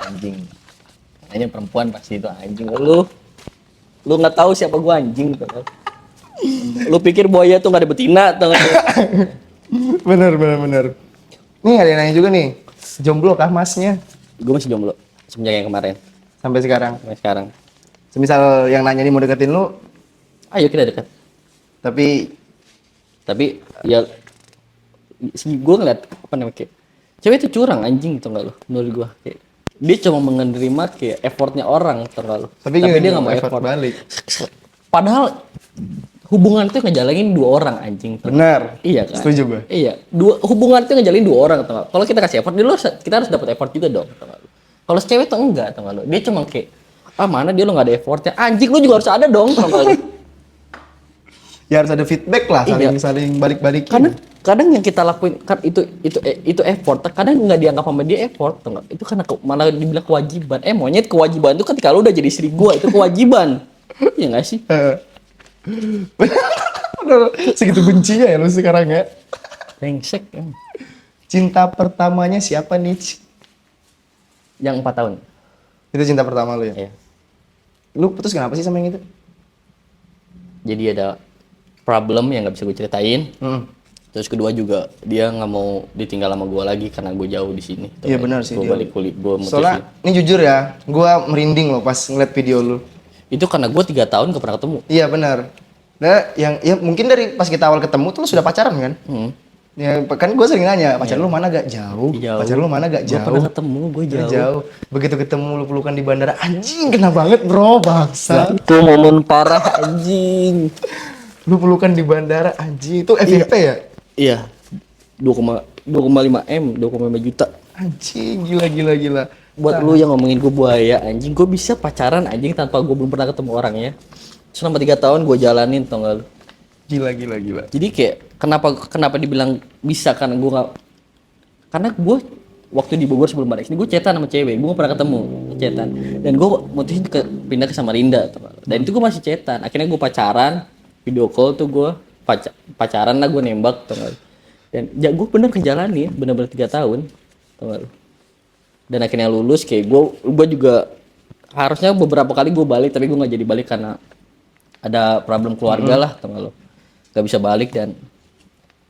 Anjing. Hanya perempuan pasti itu anjing. Lu nggak tahu siapa gua anjing tuh. Lu pikir buaya tuh nggak ada betina atau Bener. Nih ada yang nanya juga nih. Jomblo kah masnya? Gue masih jomblo semenjak yang kemarin Sampai sekarang. sampai sekarang. Semisal yang nanya nih mau deketin lu, Ayo kita dekat. Tapi ya gue ngeliat apa namanya kayak cewek itu curang anjing tau gak lu menurut gue kayak dia cuma menerima kayak effortnya orang tau gak lu tapi dia nggak mau effort balik. padahal hubungan itu ngejalanin 2 orang anjing tau. Benar. Iya kan Setuju gue. iya hubungan itu ngejalin 2 orang tau gak? Kalau kita kasih effort kita harus dapat effort juga dong tau gak lu kalau cewek tuh enggak tau gak lu dia cuma kayak mana dia lo nggak ada effortnya anjing lu juga harus ada dong tau gak lu Ya harus ada feedback lah, Iya. saling balik-balikin. karena kadang yang kita lakuin kan itu effort kadang nggak dianggap sama dia effort tuh nggak itu karena malah dibilang kewajiban monyet kewajiban itu ketika lu udah jadi istri gua itu kewajiban ya nggak sih Bener, segitu bencinya ya lu sekarang ya. brengsek kan Cinta pertamanya siapa nih? yang 4 tahun Itu cinta pertama lu ya? ya Lu putus kenapa sih sama yang itu? jadi ada problem yang nggak bisa gue ceritain terus kedua juga dia nggak mau ditinggal sama gua lagi karena gue jauh di sini Iya benar sih gue dia. balik kulit gue Soalnya, ini jujur ya, gua merinding loh pas ngeliat video lu. itu karena gue 3 tahun gak pernah ketemu Iya benar. Nah, ya mungkin dari pas kita awal ketemu tuh lu sudah pacaran kan? Ya kan gue sering nanya, pacar lu mana gak jauh? Jauh. Pacar lu mana gak gue jauh? pernah ketemu gue jauh Jauh. Begitu ketemu lu pelukan di bandara, anjing kena banget bro, bangsa. itu momen parah anjing Lu pelukan di bandara, anjing. Itu FYP ya? iya 2,5 M 2,5 juta Anjing, gila. buat lu yang ngomongin gue buaya anjing gue bisa pacaran anjing tanpa gue belum pernah ketemu orangnya selama 3 tahun gue jalanin tau gak lu Gila. jadi kayak kenapa dibilang bisa karena gue nggak karena gue waktu di Bogor sebelum balik sini gue chatan sama cewek gue gak pernah ketemu chatan dan gue mutusin pindah ke Samarinda tau gak lu. Dan itu gue masih chatan akhirnya gue pacaran video call tuh gue pacaran lah gue nembak tau gak lu. Dan ya gue bener kejalanin bener-bener 3 tahun tau gak lu. Dan akhirnya lulus kayak gue juga harusnya beberapa kali gue balik tapi gue nggak jadi balik karena ada problem keluarga lah, tau gak lo, nggak bisa balik. Dan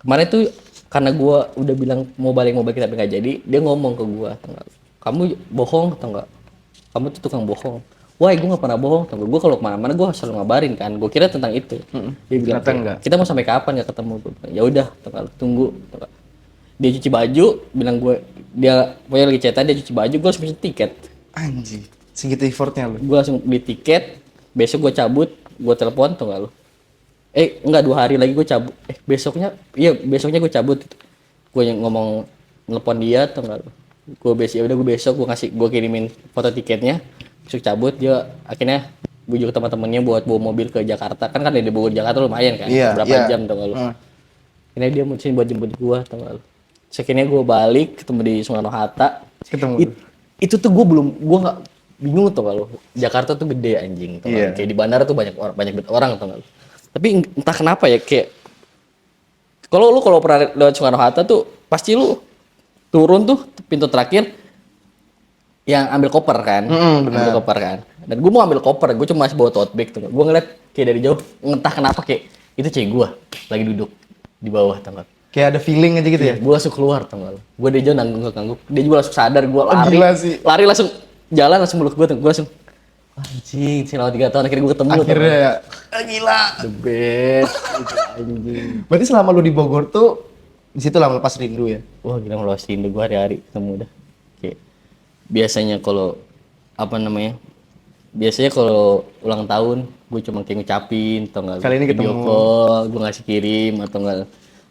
kemarin tuh karena gue udah bilang mau balik tapi nggak jadi, dia ngomong ke gue, tau gak lo, kamu bohong tau gak, kamu tuh tukang bohong. Wah, gue nggak pernah bohong, tau gak, gue kalau kemana-mana gue selalu ngabarin kan, gue kira tentang itu. Dia bilang Ternyata enggak. kita mau sampai kapan nggak ketemu. Ya udah, tau gak lo, tunggu, tau gak. Dia cuci baju, bilang gue, dia pokoknya lagi cetan, dia cuci baju, gue harus pesen tiket. Anjing, segitu effortnya lu. Gue langsung beli tiket, besok gue cabut, gue telepon tuh gak lu. Enggak, 2 hari lagi gue cabut. Besoknya gue cabut. Gue yang ngomong, nelpon dia tuh gak lu. Gue besok gue kirimin foto tiketnya, besok cabut. Dia akhirnya bujuk teman-temannya buat bawa mobil ke Jakarta. Kan dari Bogor Jakarta lumayan kan, berapa jam tuh gak lu. Akhirnya dia mau buat jemput gue tuh gak lu. Akhirnya gue balik, ketemu di Soekarno Hatta. Itu tuh gue nggak bingung tuh kalau Jakarta tuh gede anjing, tuh kayak di bandara tuh banyak orang tuh. Tapi entah kenapa ya, kayak kalau pernah lewat Soekarno Hatta tuh pasti lu turun tuh pintu terakhir yang ambil koper kan, ambil koper kan. Dan gue mau ambil koper, gue cuma masih bawa tote bag tuh. Gue ngeliat kayak dari jauh, entah kenapa kayak itu cewek gue lagi duduk di bawah tuh. Kayak ada feeling aja gitu ya. Gue langsung keluar tau gak lu. Gue dia jauh ngangguk. Dia juga langsung sadar, gue lari. Gila sih. Lari langsung jalan langsung meluk gue tuh. Gue langsung anjing, selama 3 tahun akhirnya gue ketemu. Akhirnya ya. Gila. The best. Anjing. Berarti selama lu di Bogor tuh di situ lah melepas rindu ya. Wah, gila melepas rindu gue hari-hari ketemu udah. Kayak biasanya kalau biasanya kalau ulang tahun gue cuma kayak ngucapin atau enggak Kali ini video ketemu. call, gue ngasih kirim atau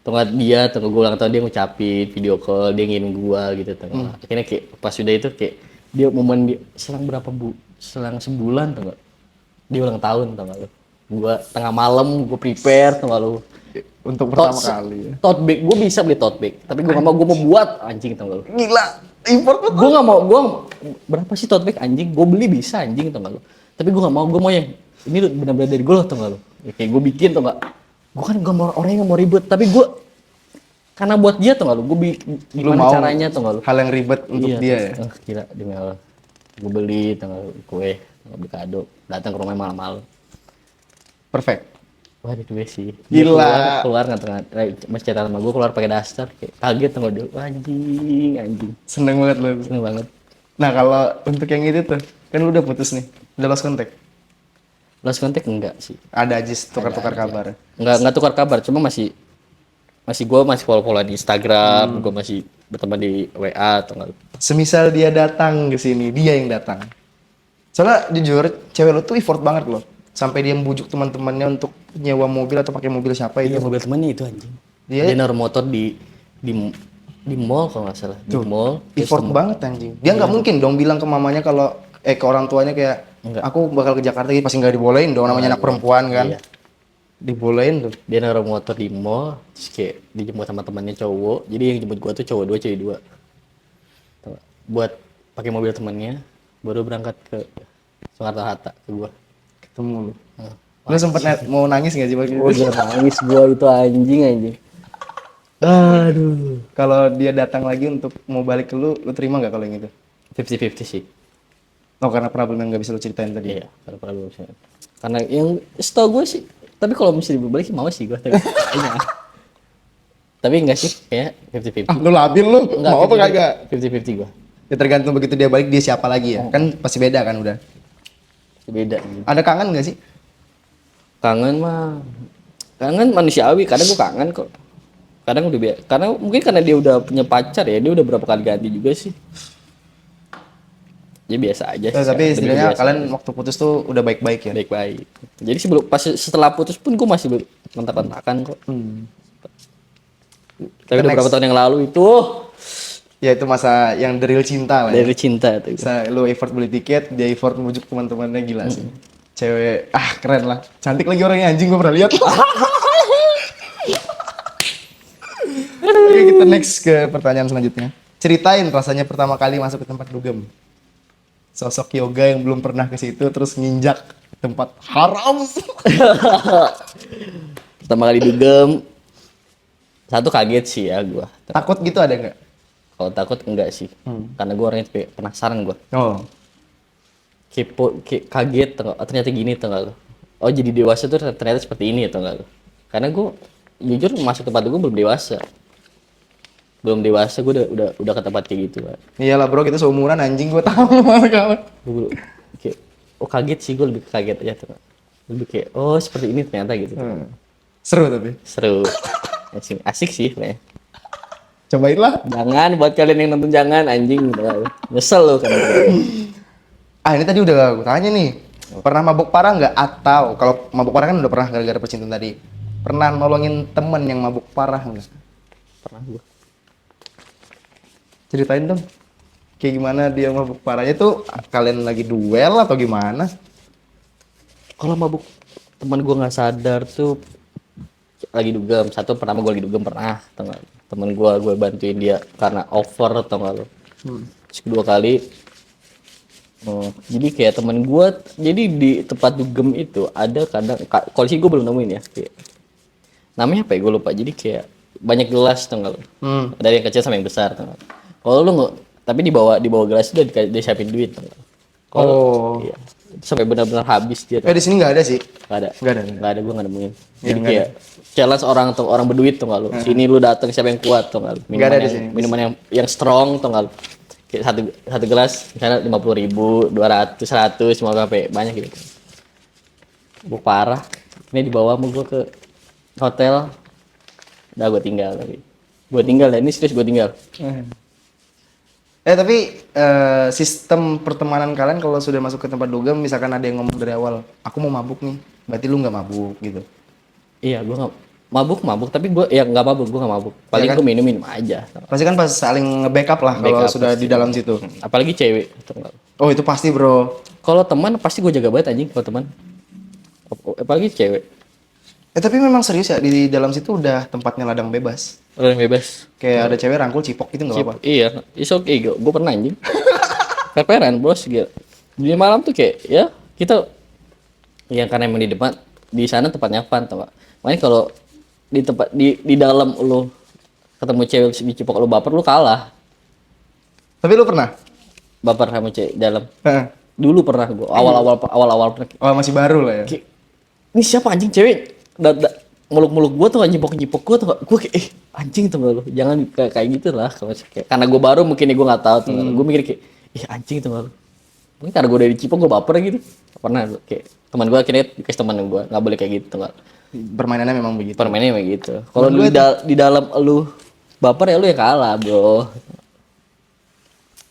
enggak dia atau gue ulang tahun dia ngucapin video call, dia ngirim gue gitu atau enggak. Akhirnya kayak pas sudah itu kayak dia momen dia selang sebulan atau enggak dia ulang tahun atau enggak lu. Gue tengah malam gue prepare atau enggak lu. Untuk pertama kali ya. Tote bag, gue bisa beli tote bag, tapi gue nggak mau, gue mau buat anjing tau gak lu. Gila, import betul. Gue nggak mau, berapa sih tote bag anjing, gue beli bisa anjing tau gak lu. Tapi gue nggak mau, gue mau yang ini benar-benar dari gue loh tau gak lu. Ya, kayak gue bikin tau gak, gue kan gak mau orang yang mau ribet, tapi gue karena buat dia tau gak lu, gue gimana caranya tau gak lu. Hal yang ribet untuk dia ya. Gila, demi Allah, gue beli tau gak lu, kue, beli kado, datang ke rumahnya malam-malam. Perfect. Wah, itu sih. Gila. Keluar nggak masih cerita sama gue, keluar pakai daster, kayak kaget sama dia. Anjing. Seneng banget lu. Seneng banget. Nah, kalau untuk yang itu tuh, kan lu udah putus nih, udah lost contact. Lost contact enggak sih. Ada aja tukar-tukar kabar. Enggak tukar kabar, cuma masih gue masih follow-follow di Instagram, gue masih berteman di WA atau enggak. Semisal dia datang ke sini, dia yang datang. Soalnya jujur, cewek lu tuh effort banget loh. Sampai dia membujuk teman-temannya untuk nyewa mobil atau pakai mobil siapa itu. Iya, mobil temannya itu anjing. Dia naruh motor di mall kalau nggak salah. Di mall. Effort banget anjing. Dia nggak mungkin dong bilang ke mamanya kalau ke orang tuanya kayak aku bakal ke Jakarta, pasti nggak dibolehin dong, namanya anak perempuan kan. Iya. Dibolehin tuh. Dia naruh motor di mall, terus kayak dijemput sama temannya cowok. Jadi yang jemput gua tuh cowok 2, cewek 2. Buat pakai mobil temannya, baru berangkat ke Soekarno Hatta ke gua. Ketemu lu. Lu sempet mau nangis nggak sih waktu Oh, itu? nangis gua itu anjing. Aduh. Kalau dia datang lagi untuk mau balik ke lu terima nggak kalau yang itu? 50-50 sih. Oh, karena problem yang nggak bisa lu ceritain tadi. Iya, karena yang setahu gue sih, tapi kalau misalnya dibalik mau sih gue, tapi enggak sih, kayak 50-50. Lu labil lu, mau apa kagak? 50-50 gue. Ya tergantung begitu dia balik dia siapa lagi ya. Kan pasti beda kan udah. Beda. Ada kangen nggak sih? Kangen manusiawi, kadang gue kangen kok. Kadang karena mungkin karena dia udah punya pacar ya, dia udah berapa kali ganti juga sih. Ya biasa aja sih. Tapi istilahnya kalian waktu putus tuh udah baik-baik ya? Baik-baik. Jadi setelah putus pun gue masih kontak-kontakan kok. Tapi udah berapa tahun yang lalu itu. Ya itu masa yang the real cinta lah ya. Dari cinta tuh. Bisa lu effort beli tiket, dia effort membujuk teman-temannya, gila sih. Cewek, keren lah. Cantik lagi orangnya, anjing gue pernah lihat. Oke, kita next ke pertanyaan selanjutnya. Ceritain rasanya pertama kali masuk ke tempat dugem. Sosok yoga yang belum pernah ke situ terus nginjak tempat haram. Pertama kali dugem, satu kaget sih ya gua. Takut gitu ada nggak? Kalau takut enggak sih, karena gua orangnya penasaran gua. Oh, kepo, kaget tau nggak? Oh, ternyata gini tau nggak lu? Oh jadi dewasa tuh ternyata seperti ini tau nggak lu? Karena gue jujur masuk tempat gue belum dewasa gue udah ke tempat kayak gitu kan. Iyalah bro, kita seumuran anjing, gue tahu kawan. Gue kayak oh kaget sih, gue lebih ke kaget aja tuh. Lebih kayak oh seperti ini ternyata gitu. Seru tapi. Seru. Asik sih kayaknya. Cobain lah. Jangan buat kalian yang nonton jangan anjing. Nyesel lo kan. Ah ini tadi udah gue tanya nih. Pernah mabuk parah nggak? Atau kalau mabuk parah kan udah pernah gara-gara percintaan tadi. Pernah nolongin temen yang mabuk parah nggak? Pernah gue. Ceritain dong. Kayak gimana dia mabuk parahnya tuh? Kalian lagi duel atau gimana? Kalau mabuk teman gue nggak sadar tuh lagi dugem. Satu pertama gue lagi dugem pernah, tau nggak? Temen gue bantuin dia karena over tau nggak lo. Terus kedua kali jadi kayak temen gue, jadi di tempat dugem itu ada kadang kondisi gue belum nemuin ya kayak, namanya apa ya gue lupa, jadi kayak banyak gelas tau nggak lo. Dari yang kecil sampai yang besar tau nggak. Kalau lu nggak, tapi di bawah gelas itu udah disiapin duit tau nggak. Iya. Itu sampai benar-benar habis dia. Di sini nggak ada sih. Nggak ada. Nggak ada. Nggak ada, gue nggak nemuin. Ya, Jadi kayak challenge orang berduit tuh nggak lu. Sini lu datang siapa yang kuat tuh nggak lu. Nggak ada di sini. Minuman yang strong tuh nggak lu. Kayak satu gelas misalnya 50.000, 200, 100, mau sampai banyak gitu. Gue parah. Ini dibawa sama gue ke hotel. Udah gue tinggal tapi. Gue tinggal ya, ini serius gue tinggal. Tapi sistem pertemanan kalian kalau sudah masuk ke tempat dugem, misalkan ada yang ngomong dari awal, aku mau mabuk nih, berarti lu nggak mabuk gitu. Iya, gue nggak mabuk, tapi gue ya nggak mabuk, gue nggak mabuk. Paling Ya kan? gue minum aja. Pasti kan pas saling nge-backup lah kalau Backup sudah di dalam situ. Apalagi cewek. Oh itu pasti bro. Kalau teman pasti gue jaga banget anjing kalau teman. Apalagi cewek. Tapi memang serius ya, di dalam situ udah tempatnya ladang bebas. Orang bebas. Kayak ada cewek rangkul cipok gitu nggak apa-apa. Iya, it's okay, gue pernah anjing. Peperan bos gitu. Di malam tuh kayak ya kita yang karena emang di sana tempatnya fun tau gak. Makanya kalau di tempat di dalam lu ketemu cewek di cipok lu baper lu kalah. Tapi lu pernah? Baper sama cewek dalam. Heeh. Dulu pernah gue awal-awal pernah. Oh masih baru lah ya. Kayak, ini siapa anjing cewek? Muluk-muluk gue tuh nyipok gue tuh gue kayak anjing tuh lu jangan kayak gitu lah karena gue baru mungkin ya gue nggak tahu tuh gue mikir kayak anjing tuh lu mungkin karena gue dari cipok gue baper gitu pernah kayak teman gue akhirnya dikasih teman gue nggak boleh kayak gitu nggak Permainannya memang begitu. permainnya kayak gitu kalau di dalam lu baper ya lu yang kalah bro.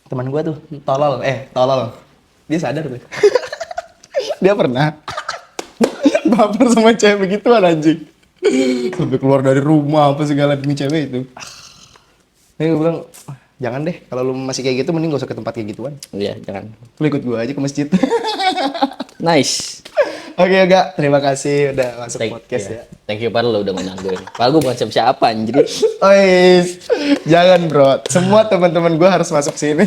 Teman gue tuh tolol. Dia sadar tuh. Dia pernah baper sama cewek begituan anjing. Sampai keluar dari rumah apa segala demi cewek itu. Jadi gue bilang, jangan deh, kalau lu masih kayak gitu mending gak usah ke tempat kayak gituan. Iya jangan. Lu ikut gue aja ke masjid. Nice. Oke, Gak, terima kasih udah masuk podcast ya. Thank you Par lo udah ngundang gue. Padahal gue bukan siapa anjir. Jangan bro, semua teman-teman gue harus masuk sini.